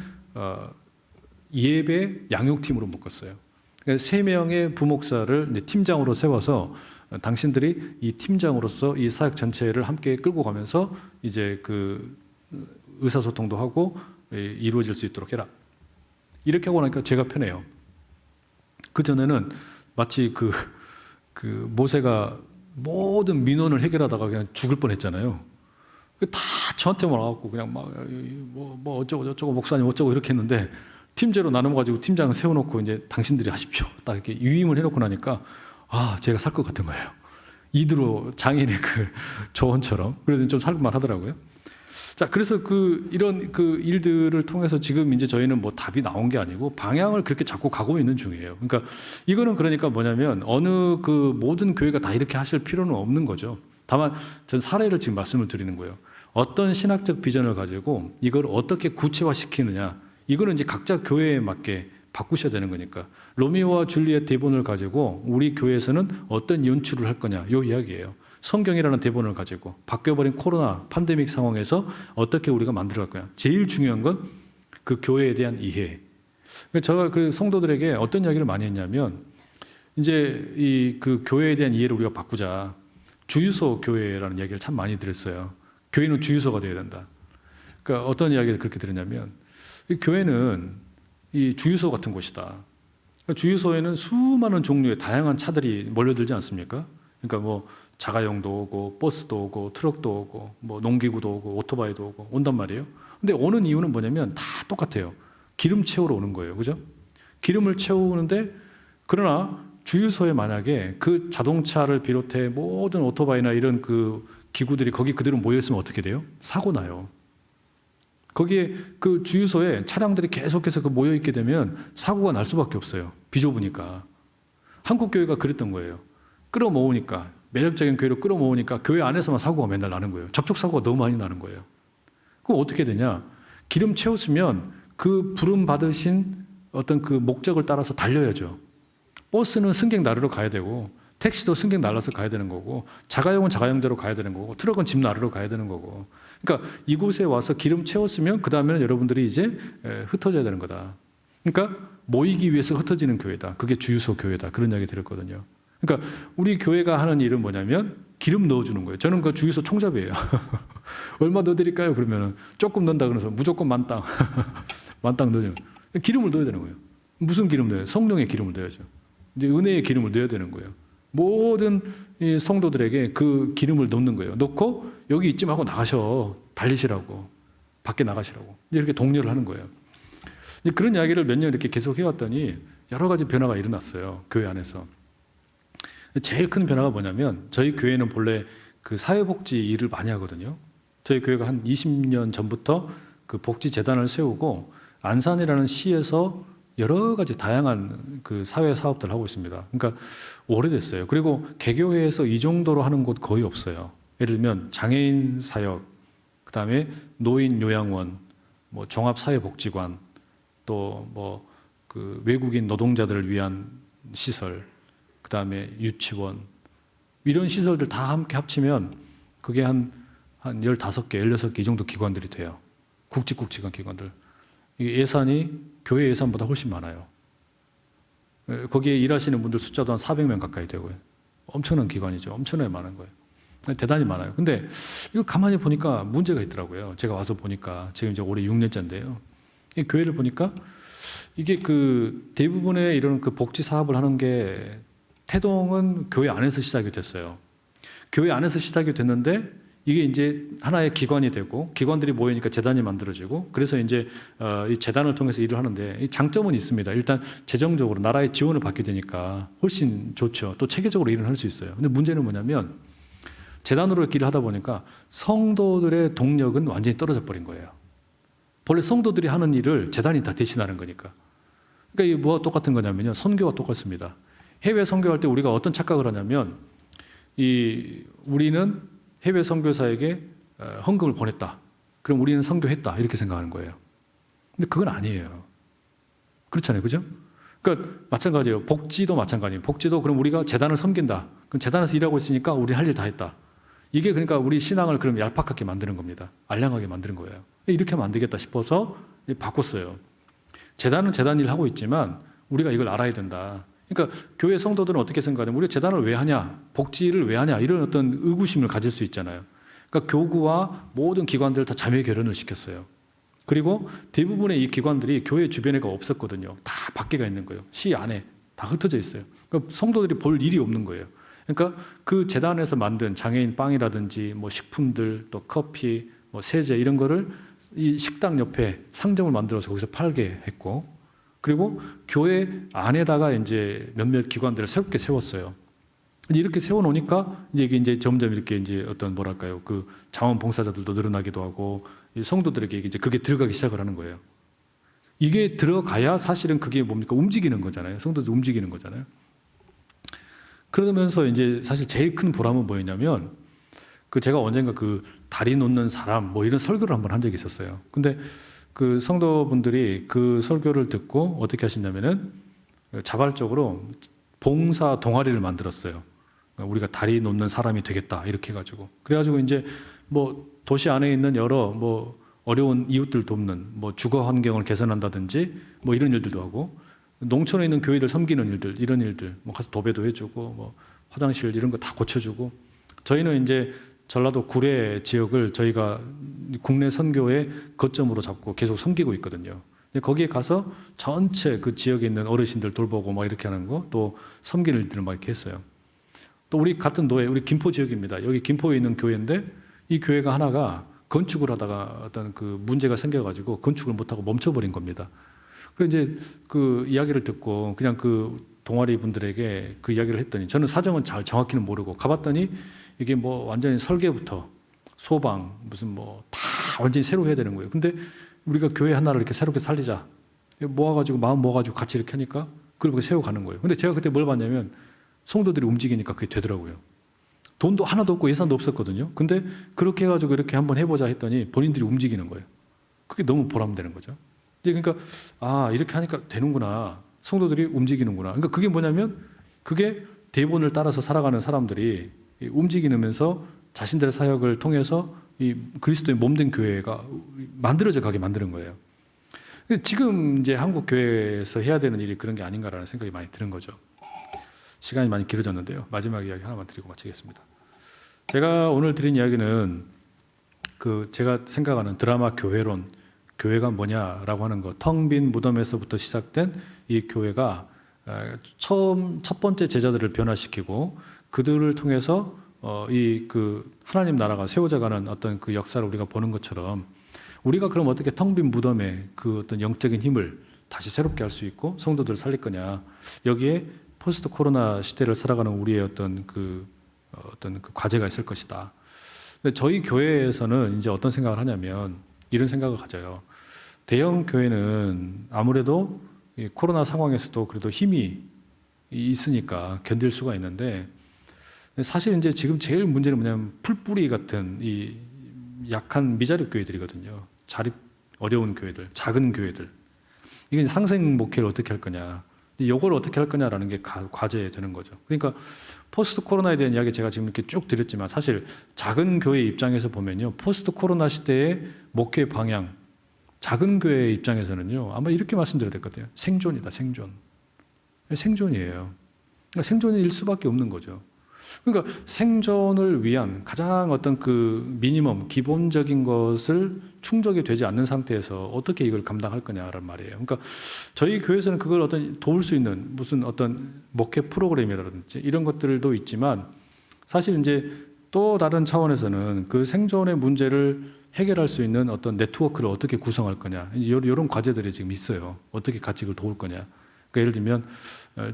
예배 양육팀으로 묶었어요. 그러니까 3명의 부목사를 이제 팀장으로 세워서 당신들이 이 팀장으로서 이 사역 전체를 함께 끌고 가면서 이제 그 의사소통도 하고 이루어질 수 있도록 해라. 이렇게 하고 나니까 제가 편해요. 그 전에는 마치 그 모세가 모든 민원을 해결하다가 그냥 죽을 뻔했잖아요. 다 저한테만 와갖고 그냥 막 뭐 어쩌고 저쩌고 목사님 어쩌고 이렇게 했는데 팀제로 나눠가지고 팀장을 세워놓고 이제 당신들이 하십시오. 딱 이렇게 위임을 해놓고 나니까 제가 살 것 같은 거예요. 이드로 장인의 그 조언처럼. 그래서 좀 살만 하더라고요. 자, 그래서 이런 일들을 통해서 지금 이제 저희는 뭐 답이 나온 게 아니고 방향을 그렇게 잡고 가고 있는 중이에요. 그러니까 이거는 그러니까 뭐냐면 어느 모든 교회가 다 이렇게 하실 필요는 없는 거죠. 다만 전 사례를 지금 말씀을 드리는 거예요. 어떤 신학적 비전을 가지고 이걸 어떻게 구체화시키느냐. 이거는 이제 각자 교회에 맞게 바꾸셔야 되는 거니까. 로미오와 줄리엣 대본을 가지고 우리 교회에서는 어떤 연출을 할 거냐. 이 이야기예요. 성경이라는 대본을 가지고 바뀌어버린 코로나 팬데믹 상황에서 어떻게 우리가 만들어갈 거냐. 제일 중요한 건 그 교회에 대한 이해. 제가 그 성도들에게 어떤 이야기를 많이 했냐면 이제 그 교회에 대한 이해를 우리가 바꾸자. 주유소 교회라는 이야기를 참 많이 들었어요. 교회는 주유소가 되어야 된다. 그러니까 어떤 이야기를 그렇게 들었냐면 교회는 이 주유소 같은 곳이다. 주유소에는 수많은 종류의 다양한 차들이 몰려들지 않습니까? 그러니까 뭐 자가용도 오고 버스도 오고 트럭도 오고 뭐 농기구도 오고 오토바이도 오고 온단 말이에요. 근데 오는 이유는 뭐냐면 다 똑같아요. 기름 채우러 오는 거예요. 그죠? 기름을 채우는데 그러나 주유소에 만약에 그 자동차를 비롯해 모든 오토바이나 이런 그 기구들이 거기 그대로 모여 있으면 어떻게 돼요? 사고 나요. 거기에 그 주유소에 차량들이 계속해서 모여 있게 되면 사고가 날 수밖에 없어요. 비좁으니까. 한국 교회가 그랬던 거예요. 끌어모으니까 매력적인 교회로 끌어모으니까 교회 안에서만 사고가 맨날 나는 거예요. 접촉 사고가 너무 많이 나는 거예요. 그럼 어떻게 되냐? 기름 채웠으면 그 부름 받으신 어떤 그 목적을 따라서 달려야죠. 버스는 승객 나르러 가야 되고 택시도 승객 날라서 가야 되는 거고 자가용은 자가용대로 가야 되는 거고 트럭은 집 나르러 가야 되는 거고. 그러니까 이곳에 와서 기름 채웠으면 그 다음에는 여러분들이 이제 흩어져야 되는 거다. 그러니까 모이기 위해서 흩어지는 교회다. 그게 주유소 교회다. 그런 이야기 드렸거든요. 그러니까 우리 교회가 하는 일은 뭐냐면 기름 넣어주는 거예요. 저는 그 주유소 총잡이에요. 얼마 넣어드릴까요? 그러면 조금 넣는다 그래서 무조건 만땅. 만땅 넣어요. 기름을 넣어야 되는 거예요. 무슨 기름 넣어요? 성령의 기름을 넣어야죠. 이제 은혜의 기름을 넣어야 되는 거예요. 모든 이 성도들에게 그 기름을 넣는 거예요. 넣고 여기 있지 말고 나가셔. 달리시라고. 밖에 나가시라고. 이렇게 독려를 하는 거예요. 그런 이야기를 몇 년 이렇게 계속 해왔더니 여러 가지 변화가 일어났어요. 교회 안에서. 제일 큰 변화가 뭐냐면 저희 교회는 본래 그 사회복지 일을 많이 하거든요. 저희 교회가 한 20년 전부터 그 복지재단을 세우고 안산이라는 시에서 여러 가지 다양한 그 사회 사업들을 하고 있습니다. 그러니까 오래됐어요. 그리고 개교회에서 이 정도로 하는 곳 거의 없어요. 예를 들면 장애인 사역, 그다음에 노인 요양원, 뭐 종합사회복지관, 또 뭐 그 외국인 노동자들을 위한 시설, 그다음에 유치원, 이런 시설들 다 함께 합치면 그게 한 15개, 16개 이 정도 기관들이 돼요. 굵직굵직한 기관들. 이게 예산이 교회 예산보다 훨씬 많아요. 거기에 일하시는 분들 숫자도 한 400명 가까이 되고요. 엄청난 기관이죠. 엄청나게 많은 거예요. 대단히 많아요. 근데 이걸 가만히 보니까 문제가 있더라고요. 제가 와서 보니까 지금 이제 올해 6년째인데요. 이 교회를 보니까 이게 그 대부분의 이런 그 복지 사업을 하는 게 태동은 교회 안에서 시작이 됐어요. 교회 안에서 시작이 됐는데 이게 이제 하나의 기관이 되고 기관들이 모이니까 재단이 만들어지고 그래서 이제 이 재단을 통해서 일을 하는데 이 장점은 있습니다. 일단 재정적으로 나라의 지원을 받게 되니까 훨씬 좋죠. 또 체계적으로 일을 할 수 있어요. 근데 문제는 뭐냐면 재단으로 이렇게 일을 하다 보니까 성도들의 동력은 완전히 떨어져 버린 거예요. 본래 성도들이 하는 일을 재단이 다 대신하는 거니까. 그러니까 이게 뭐가 똑같은 거냐면요. 선교와 똑같습니다. 해외 선교할 때 우리가 어떤 착각을 하냐면 우리는 해외 선교사에게 헌금을 보냈다. 그럼 우리는 선교했다. 이렇게 생각하는 거예요. 근데 그건 아니에요. 그렇잖아요. 그죠? 그러니까 마찬가지예요. 복지도 마찬가지예요. 복지도 그럼 우리가 재단을 섬긴다. 그럼 재단에서 일하고 있으니까 우리 할 일 다 했다. 이게 그러니까 우리 신앙을 그럼 얄팍하게 만드는 겁니다. 알량하게 만드는 거예요. 이렇게 하면 안 되겠다 싶어서 바꿨어요. 재단은 재단 일을 하고 있지만 우리가 이걸 알아야 된다. 그러니까 교회 성도들은 어떻게 생각하냐면 우리가 재단을 왜 하냐, 복지를 왜 하냐 이런 어떤 의구심을 가질 수 있잖아요. 그러니까 교구와 모든 기관들을 다 자매 결연을 시켰어요. 그리고 대부분의 이 기관들이 교회 주변에가 없었거든요. 다 밖에가 있는 거예요. 시 안에 다 흩어져 있어요. 그러니까 성도들이 볼 일이 없는 거예요. 그러니까 그 재단에서 만든 장애인 빵이라든지 뭐 식품들 또 커피, 뭐 세제 이런 거를 이 식당 옆에 상점을 만들어서 거기서 팔게 했고, 그리고 교회 안에다가 이제 몇몇 기관들을 새롭게 세웠어요. 이렇게 세워놓으니까 이게 이제 점점 이렇게 이제 어떤 뭐랄까요, 그 자원봉사자들도 늘어나기도 하고 성도들에게 이제 그게 들어가기 시작을 하는 거예요. 이게 들어가야 사실은 그게 뭡니까? 움직이는 거잖아요. 성도들 움직이는 거잖아요. 그러면서 이제 사실 제일 큰 보람은 뭐였냐면 그 제가 언젠가 그 다리 놓는 사람 뭐 이런 설교를 한번 한 적이 있었어요. 근데 그 성도분들이 그 설교를 듣고 어떻게 하시냐면은 자발적으로 봉사 동아리를 만들었어요. 우리가 다리 놓는 사람이 되겠다 이렇게 해가지고 그래가지고 이제 뭐 도시 안에 있는 여러 뭐 어려운 이웃들 돕는 뭐 주거 환경을 개선한다든지 뭐 이런 일들도 하고 농촌에 있는 교회들 섬기는 일들 이런 일들 뭐 가서 도배도 해주고 뭐 화장실 이런 거 다 고쳐주고 저희는 이제 전라도 구례 지역을 저희가 국내 선교의 거점으로 잡고 계속 섬기고 있거든요. 거기에 가서 전체 그 지역에 있는 어르신들 돌보고 막 이렇게 하는 거 또 섬기는 일들을 막 이렇게 했어요. 또 우리 같은 노예, 우리 김포 지역입니다. 여기 김포에 있는 교회인데 이 교회가 하나가 건축을 하다가 어떤 그 문제가 생겨가지고 건축을 못하고 멈춰버린 겁니다. 그래서 이제 그 이야기를 듣고 그냥 그 동아리 분들에게 그 이야기를 했더니 저는 사정은 잘 정확히는 모르고 가봤더니 이게 뭐 완전히 설계부터 소방 무슨 뭐 다 완전히 새로 해야 되는 거예요. 근데 우리가 교회 하나를 이렇게 새롭게 살리자 모아가지고 마음 모아가지고 같이 이렇게 하니까 그걸 그렇게 세워가는 거예요. 근데 제가 그때 뭘 봤냐면 성도들이 움직이니까 그게 되더라고요. 돈도 하나도 없고 예산도 없었거든요. 근데 그렇게 해가지고 이렇게 한번 해보자 했더니 본인들이 움직이는 거예요. 그게 너무 보람되는 거죠. 그러니까 아 이렇게 하니까 되는구나. 성도들이 움직이는구나. 그러니까 그게 뭐냐면 그게 대본을 따라서 살아가는 사람들이 움직이면서 자신들의 사역을 통해서 이 그리스도의 몸된 교회가 만들어져 가게 만드는 거예요. 지금 이제 한국 교회에서 해야 되는 일이 그런 게 아닌가라는 생각이 많이 드는 거죠. 시간이 많이 길어졌는데요. 마지막 이야기 하나만 드리고 마치겠습니다. 제가 오늘 드린 이야기는 그 제가 생각하는 드라마 교회론, 교회가 뭐냐라고 하는 거, 텅 빈 무덤에서부터 시작된 이 교회가 첫 번째 제자들을 변화시키고 그들을 통해서 이 그 하나님 나라가 세워져가는 어떤 그 역사를 우리가 보는 것처럼 우리가 그럼 어떻게 텅 빈 무덤에 그 어떤 영적인 힘을 다시 새롭게 할 수 있고 성도들을 살릴 거냐? 여기에 포스트 코로나 시대를 살아가는 우리의 어떤 그 과제가 있을 것이다. 근데 저희 교회에서는 이제 어떤 생각을 하냐면 이런 생각을 가져요. 대형 교회는 아무래도 이 코로나 상황에서도 그래도 힘이 있으니까 견딜 수가 있는데 사실 이제 지금 제일 문제는 뭐냐면 풀뿌리 같은 이 약한 미자립 교회들이거든요. 자립 어려운 교회들, 작은 교회들. 이게 상생 목회를 어떻게 할 거냐. 이걸 어떻게 할 거냐라는 게 과제되는 거죠. 그러니까 포스트 코로나에 대한 이야기 제가 지금 이렇게 쭉 드렸지만 사실 작은 교회 입장에서 보면요. 포스트 코로나 시대의 목회 방향 작은 교회 입장에서는요, 아마 이렇게 말씀드려야 될 것 같아요. 생존이다, 생존. 생존이에요. 그러니까 생존일 수밖에 없는 거죠. 그러니까 생존을 위한 가장 어떤 그 미니멈, 기본적인 것을 충족이 되지 않는 상태에서 어떻게 이걸 감당할 거냐라는 말이에요. 그러니까 저희 교회에서는 그걸 어떤 도울 수 있는 무슨 어떤 목회 프로그램이라든지 이런 것들도 있지만 사실 이제 또 다른 차원에서는 그 생존의 문제를 해결할 수 있는 어떤 네트워크를 어떻게 구성할 거냐, 이런 과제들이 지금 있어요. 어떻게 같이 그걸 도울 거냐. 그러니까 예를 들면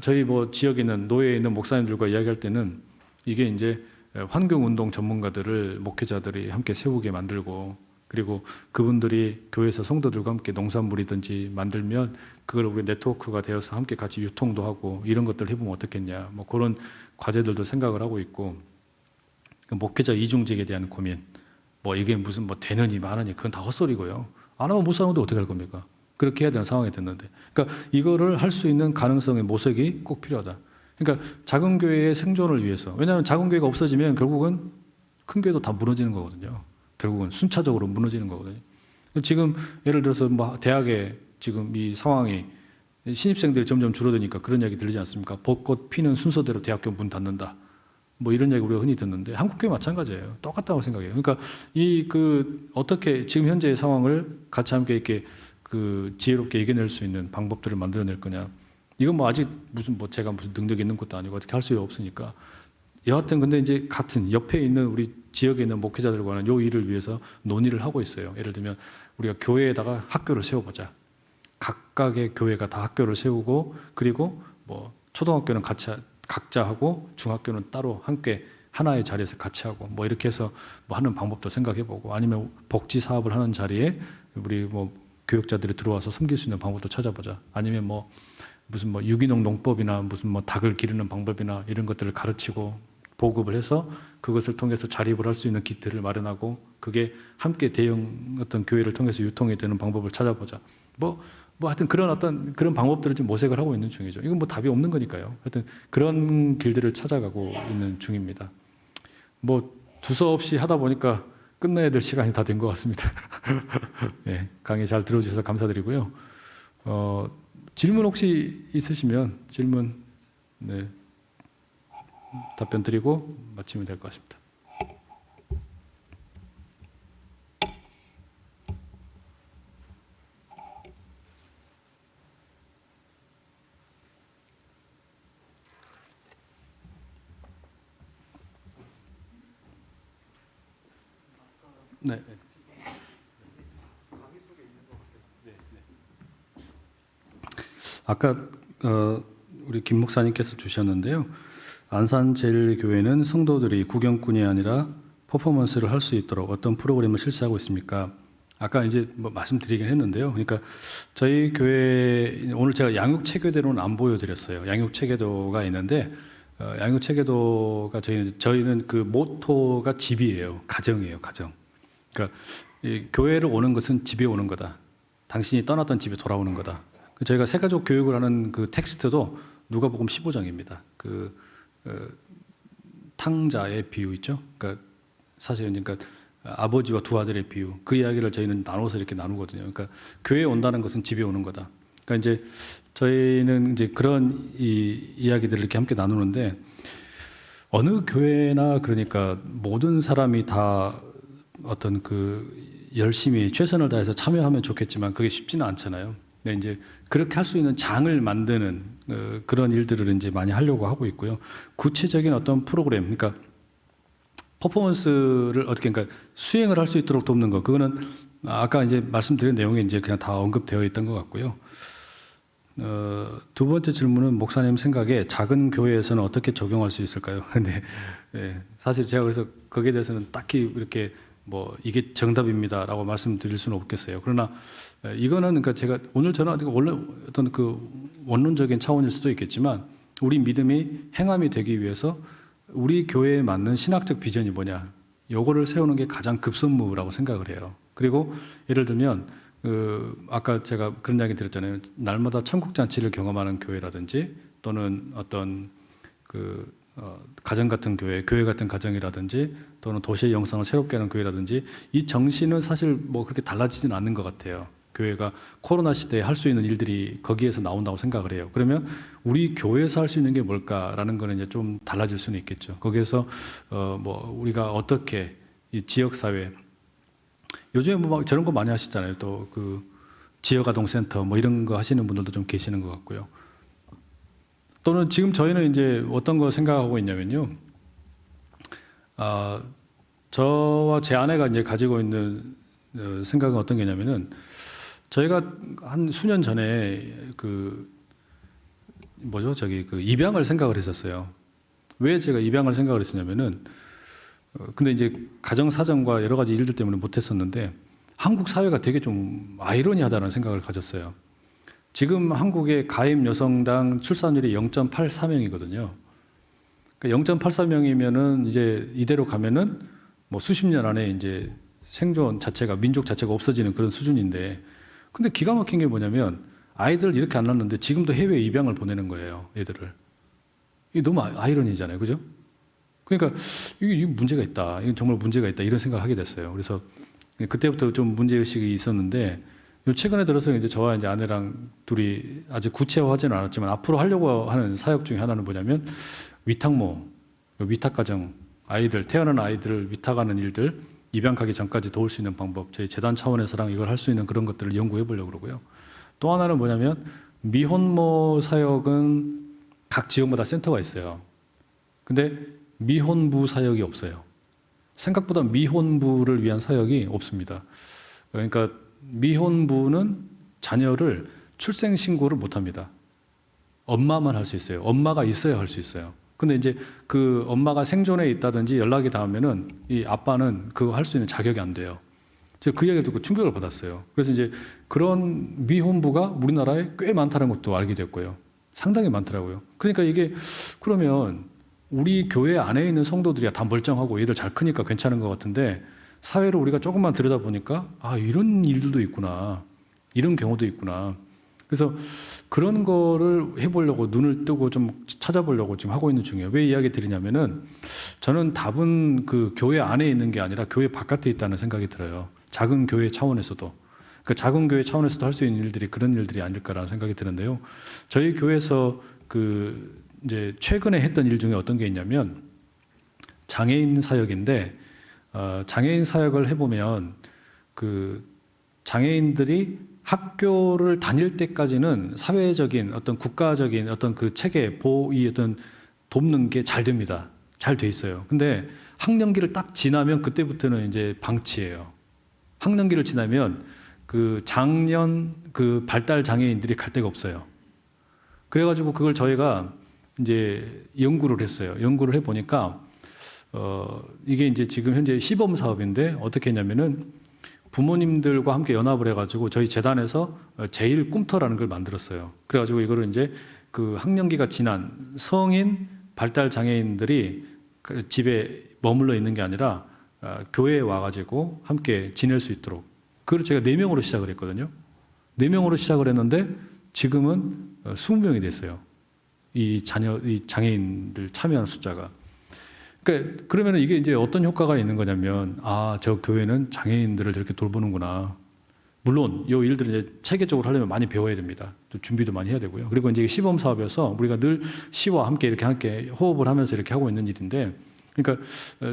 저희 뭐 지역에 있는 노예에 있는 목사님들과 이야기할 때는 이게 이제 환경운동 전문가들을 목회자들이 함께 세우게 만들고, 그리고 그분들이 교회에서 성도들과 함께 농산물이든지 만들면 그걸 우리 네트워크가 되어서 함께 같이 유통도 하고 이런 것들을 해보면 어떻겠냐, 뭐 그런 과제들도 생각을 하고 있고, 목회자 이중직에 대한 고민, 뭐 이게 무슨 뭐 되느니 마느니 그건 다 헛소리고요. 안 하면 못 사는데 어떻게 할 겁니까? 그렇게 해야 되는 상황이 됐는데, 그러니까 이거를 할 수 있는 가능성의 모색이 꼭 필요하다. 그러니까 작은 교회의 생존을 위해서, 왜냐하면 작은 교회가 없어지면 결국은 큰 교회도 다 무너지는 거거든요. 결국은 순차적으로 무너지는 거거든요. 지금 예를 들어서 뭐 대학에 지금 이 상황이 신입생들이 점점 줄어드니까 그런 이야기 들리지 않습니까? 벚꽃 피는 순서대로 대학교 문 닫는다. 뭐 이런 얘기 우리가 흔히 듣는데 한국교회 마찬가지예요. 똑같다고 생각해요. 그러니까 이 그 어떻게 지금 현재의 상황을 같이 함께 이렇게 그 지혜롭게 이겨낼 수 있는 방법들을 만들어낼 거냐. 이건 뭐 아직 무슨 뭐 제가 무슨 능력이 있는 것도 아니고 어떻게 할 수 없으니까. 여하튼 근데 이제 같은 옆에 있는 우리 지역에 있는 목회자들과는 요 일을 위해서 논의를 하고 있어요. 예를 들면 우리가 교회에다가 학교를 세워보자. 각각의 교회가 다 학교를 세우고, 그리고 뭐 초등학교는 같이 각자 하고 중학교는 따로 함께 하나의 자리에서 같이 하고, 뭐 이렇게 해서 뭐 하는 방법도 생각해보고, 아니면 복지 사업을 하는 자리에 우리 뭐 교육자들이 들어와서 섬길 수 있는 방법도 찾아보자. 아니면 뭐 무슨 뭐 유기농 농법이나 무슨 뭐 닭을 기르는 방법이나 이런 것들을 가르치고 보급을 해서 그것을 통해서 자립을 할 수 있는 기틀을 마련하고, 그게 함께 대형 어떤 교회를 통해서 유통이 되는 방법을 찾아보자. 뭐 하여튼 그런 어떤 그런 방법들을 지금 모색을 하고 있는 중이죠. 이건 뭐 답이 없는 거니까요. 하여튼 그런 길들을 찾아가고 있는 중입니다. 뭐 두서없이 하다 보니까 끝내야 될 시간이 다 된 것 같습니다. 네, 강의 잘 들어주셔서 감사드리고요. 질문 혹시 있으시면 질문, 네, 답변 드리고 마치면 될 것 같습니다. 네. 아까 우리 김 목사님께서 주셨는데요. 안산제일교회는 성도들이 구경꾼이 아니라 퍼포먼스를 할 수 있도록 어떤 프로그램을 실시하고 있습니까? 아까 이제 뭐 말씀드리긴 했는데요. 그러니까 저희 교회 오늘 제가 양육 체계도는 안 보여드렸어요. 양육 체계도가 있는데 양육 체계도가 저희는 그 모토가 집이에요. 가정이에요. 가정. 그러니까 이 교회를 오는 것은 집에 오는 거다. 당신이 떠났던 집에 돌아오는 거다. 저희가 새가족 교육을 하는 그 텍스트도 누가복음 15장입니다. 탕자의 비유 있죠. 그러니까 사실은 그러니까 아버지와 두 아들의 비유, 그 이야기를 저희는 나눠서 이렇게 나누거든요. 그러니까 교회에 온다는 것은 집에 오는 거다. 그러니까 이제 저희는 이제 그런 이야기들을 이렇게 함께 나누는데, 어느 교회나 그러니까 모든 사람이 다 어떤 그 열심히 최선을 다해서 참여하면 좋겠지만 그게 쉽지는 않잖아요. 근데 이제 그렇게 할 수 있는 장을 만드는 그런 일들을 이제 많이 하려고 하고 있고요. 구체적인 어떤 프로그램, 그러니까 퍼포먼스를 어떻게 그러니까 수행을 할 수 있도록 돕는 거, 그거는 아까 이제 말씀드린 내용에 이제 그냥 다 언급되어 있던 것 같고요. 두 번째 질문은 목사님 생각에 작은 교회에서는 어떻게 적용할 수 있을까요? 근데 네, 사실 제가 그래서 거기에 대해서는 딱히 이렇게 뭐 이게 정답입니다라고 말씀드릴 수는 없겠어요. 그러나 이거는 그러니까 제가 오늘 저는 원래 어떤 그 원론적인 차원일 수도 있겠지만, 우리 믿음이 행함이 되기 위해서 우리 교회에 맞는 신학적 비전이 뭐냐, 요거를 세우는 게 가장 급선무라고 생각을 해요. 그리고 예를 들면 아까 제가 그런 이야기 드렸잖아요. 날마다 천국 잔치를 경험하는 교회라든지, 또는 어떤 가정 같은 교회 같은 가정이라든지, 또는 도시의 영상을 새롭게 하는 교회라든지, 이 정신은 사실 뭐 그렇게 달라지진 않는 것 같아요. 교회가 코로나 시대에 할 수 있는 일들이 거기에서 나온다고 생각을 해요. 그러면 우리 교회에서 할 수 있는 게 뭘까라는 거는 이제 좀 달라질 수는 있겠죠. 거기에서 뭐 우리가 어떻게 이 지역 사회 요즘에 뭐 막 저런 거 많이 하시잖아요. 또 그 지역 아동 센터 뭐 이런 거 하시는 분들도 좀 계시는 것 같고요. 또는 지금 저희는 이제 어떤 거 생각하고 있냐면요. 저와 제 아내가 이제 가지고 있는 생각은 어떤 게냐면은 저희가 한 수년 전에 그 뭐죠? 그 입양을 생각을 했었어요. 왜 제가 입양을 생각을 했었냐면은 근데 이제 가정 사정과 여러 가지 일들 때문에 못 했었는데 한국 사회가 되게 좀 아이러니하다는 생각을 가졌어요. 지금 한국의 가임 여성당 출산율이 0.84명이거든요. 그러니까 0.84명이면은 이제 이대로 가면은 뭐 수십 년 안에 이제 생존 자체가 민족 자체가 없어지는 그런 수준인데, 근데 기가 막힌 게 뭐냐면 아이들 이렇게 안 낳는데 지금도 해외 입양을 보내는 거예요, 애들을. 이게 너무 아이러니잖아요, 그죠? 그러니까 이게 문제가 있다, 이건 정말 문제가 있다 이런 생각을 하게 됐어요. 그래서 그때부터 좀 문제 의식이 있었는데 최근에 들어서 이제 저와 이제 아내랑 둘이 아직 구체화하지는 않았지만 앞으로 하려고 하는 사역 중에 하나는 뭐냐면 위탁모, 위탁 가정, 아이들 태어난 아이들을 위탁하는 일들 입양 가기 전까지 도울 수 있는 방법, 저희 재단 차원에서랑 이걸 할 수 있는 그런 것들을 연구해 보려고 그러고요. 또 하나는 뭐냐면 미혼모 사역은 각 지역마다 센터가 있어요. 근데 미혼부 사역이 없어요. 생각보다 미혼부를 위한 사역이 없습니다. 그러니까 미혼부는 자녀를 출생신고를 못 합니다. 엄마만 할 수 있어요. 엄마가 있어야 할 수 있어요. 근데 이제 그 엄마가 생존에 있다든지 연락이 닿으면은 이 아빠는 그거 할 수 있는 자격이 안 돼요. 제가 그 이야기 듣고 충격을 받았어요. 그래서 이제 그런 미혼부가 우리나라에 꽤 많다는 것도 알게 됐고요. 상당히 많더라고요. 그러니까 이게 그러면 우리 교회 안에 있는 성도들이 다 멀쩡하고 얘들 잘 크니까 괜찮은 것 같은데 사회를 우리가 조금만 들여다보니까 아, 이런 일들도 있구나. 이런 경우도 있구나. 그래서 그런 거를 해보려고 눈을 뜨고 좀 찾아보려고 지금 하고 있는 중이에요. 왜 이야기 드리냐면은 저는 답은 그 교회 안에 있는 게 아니라 교회 바깥에 있다는 생각이 들어요. 작은 교회 차원에서도. 그 작은 교회 차원에서도 할 수 있는 일들이 그런 일들이 아닐까라는 생각이 드는데요. 저희 교회에서 그 이제 최근에 했던 일 중에 어떤 게 있냐면 장애인 사역인데 장애인 사역을 해보면 그 장애인들이 학교를 다닐 때까지는 사회적인 어떤 국가적인 어떤 그 체계 보이 어떤 돕는 게 잘 됩니다. 잘 돼 있어요. 근데 학년기를 딱 지나면 그때부터는 이제 방치예요. 학년기를 지나면 그 장년 그 발달 장애인들이 갈 데가 없어요. 그래가지고 그걸 저희가 이제 연구를 했어요. 연구를 해보니까 이게 이제 지금 현재 시범 사업인데 어떻게 했냐면은 부모님들과 함께 연합을 해가지고 저희 재단에서 제일 꿈터라는 걸 만들었어요. 그래가지고 이거를 이제 그 학년기가 지난 성인 발달 장애인들이 그 집에 머물러 있는 게 아니라 교회에 와가지고 함께 지낼 수 있도록 그걸 제가 4명으로 시작을 했거든요. 4명으로 시작을 했는데 지금은 20명이 됐어요. 이 장애인들 참여하는 숫자가. 그러니까 그러면 이게 이제 어떤 효과가 있는 거냐면 아, 저 교회는 장애인들을 이렇게 돌보는구나. 물론 이 일들을 이제 체계적으로 하려면 많이 배워야 됩니다. 또 준비도 많이 해야 되고요. 그리고 이제 시범 사업에서 우리가 늘 시와 함께 이렇게 호흡을 하면서 이렇게 하고 있는 일인데, 그러니까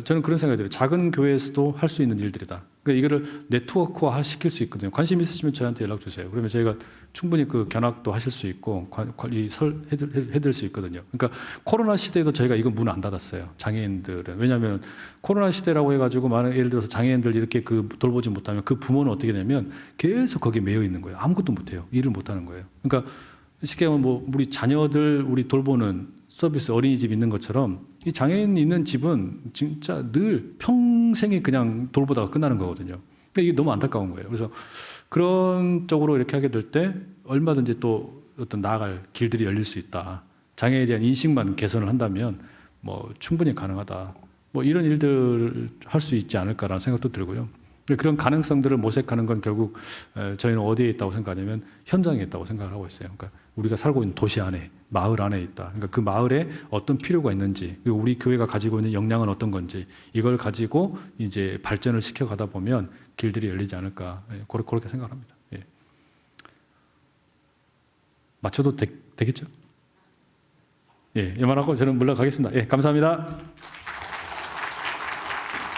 저는 그런 생각이 들어요. 작은 교회에서도 할 수 있는 일들이다. 그러니까 이거를 네트워크화 시킬 수 있거든요. 관심 있으시면 저한테 연락 주세요. 그러면 저희가 충분히 그 견학도 하실 수 있고 관리 해드릴 수 있거든요. 그러니까 코로나 시대에도 저희가 이거 문 안 닫았어요. 장애인들은. 왜냐하면 코로나 시대라고 해가지고 많은 예를 들어서 장애인들 이렇게 그 돌보지 못하면 그 부모는 어떻게 되냐면 계속 거기에 매여 있는 거예요. 아무것도 못해요. 일을 못하는 거예요. 그러니까 쉽게 하면 뭐 우리 자녀들 우리 돌보는 서비스 어린이집 있는 것처럼 이 장애인 있는 집은 진짜 늘 평생이 그냥 돌보다가 끝나는 거거든요. 근데 이게 너무 안타까운 거예요. 그래서 그런 쪽으로 이렇게 하게 될 때 얼마든지 또 어떤 나아갈 길들이 열릴 수 있다. 장애에 대한 인식만 개선을 한다면 뭐 충분히 가능하다. 뭐 이런 일들을 할 수 있지 않을까라는 생각도 들고요. 그런 가능성들을 모색하는 건 결국 저희는 어디에 있다고 생각하냐면 현장에 있다고 생각을 하고 있어요. 그러니까 우리가 살고 있는 도시 안에, 마을 안에 있다. 그러니까 그 마을에 어떤 필요가 있는지, 그리고 우리 교회가 가지고 있는 역량은 어떤 건지, 이걸 가지고 이제 발전을 시켜가다 보면 길들이 열리지 않을까, 그렇게 생각합니다. 예. 맞춰도 되겠죠? 예, 이만하고 저는 물러가겠습니다. 예, 감사합니다.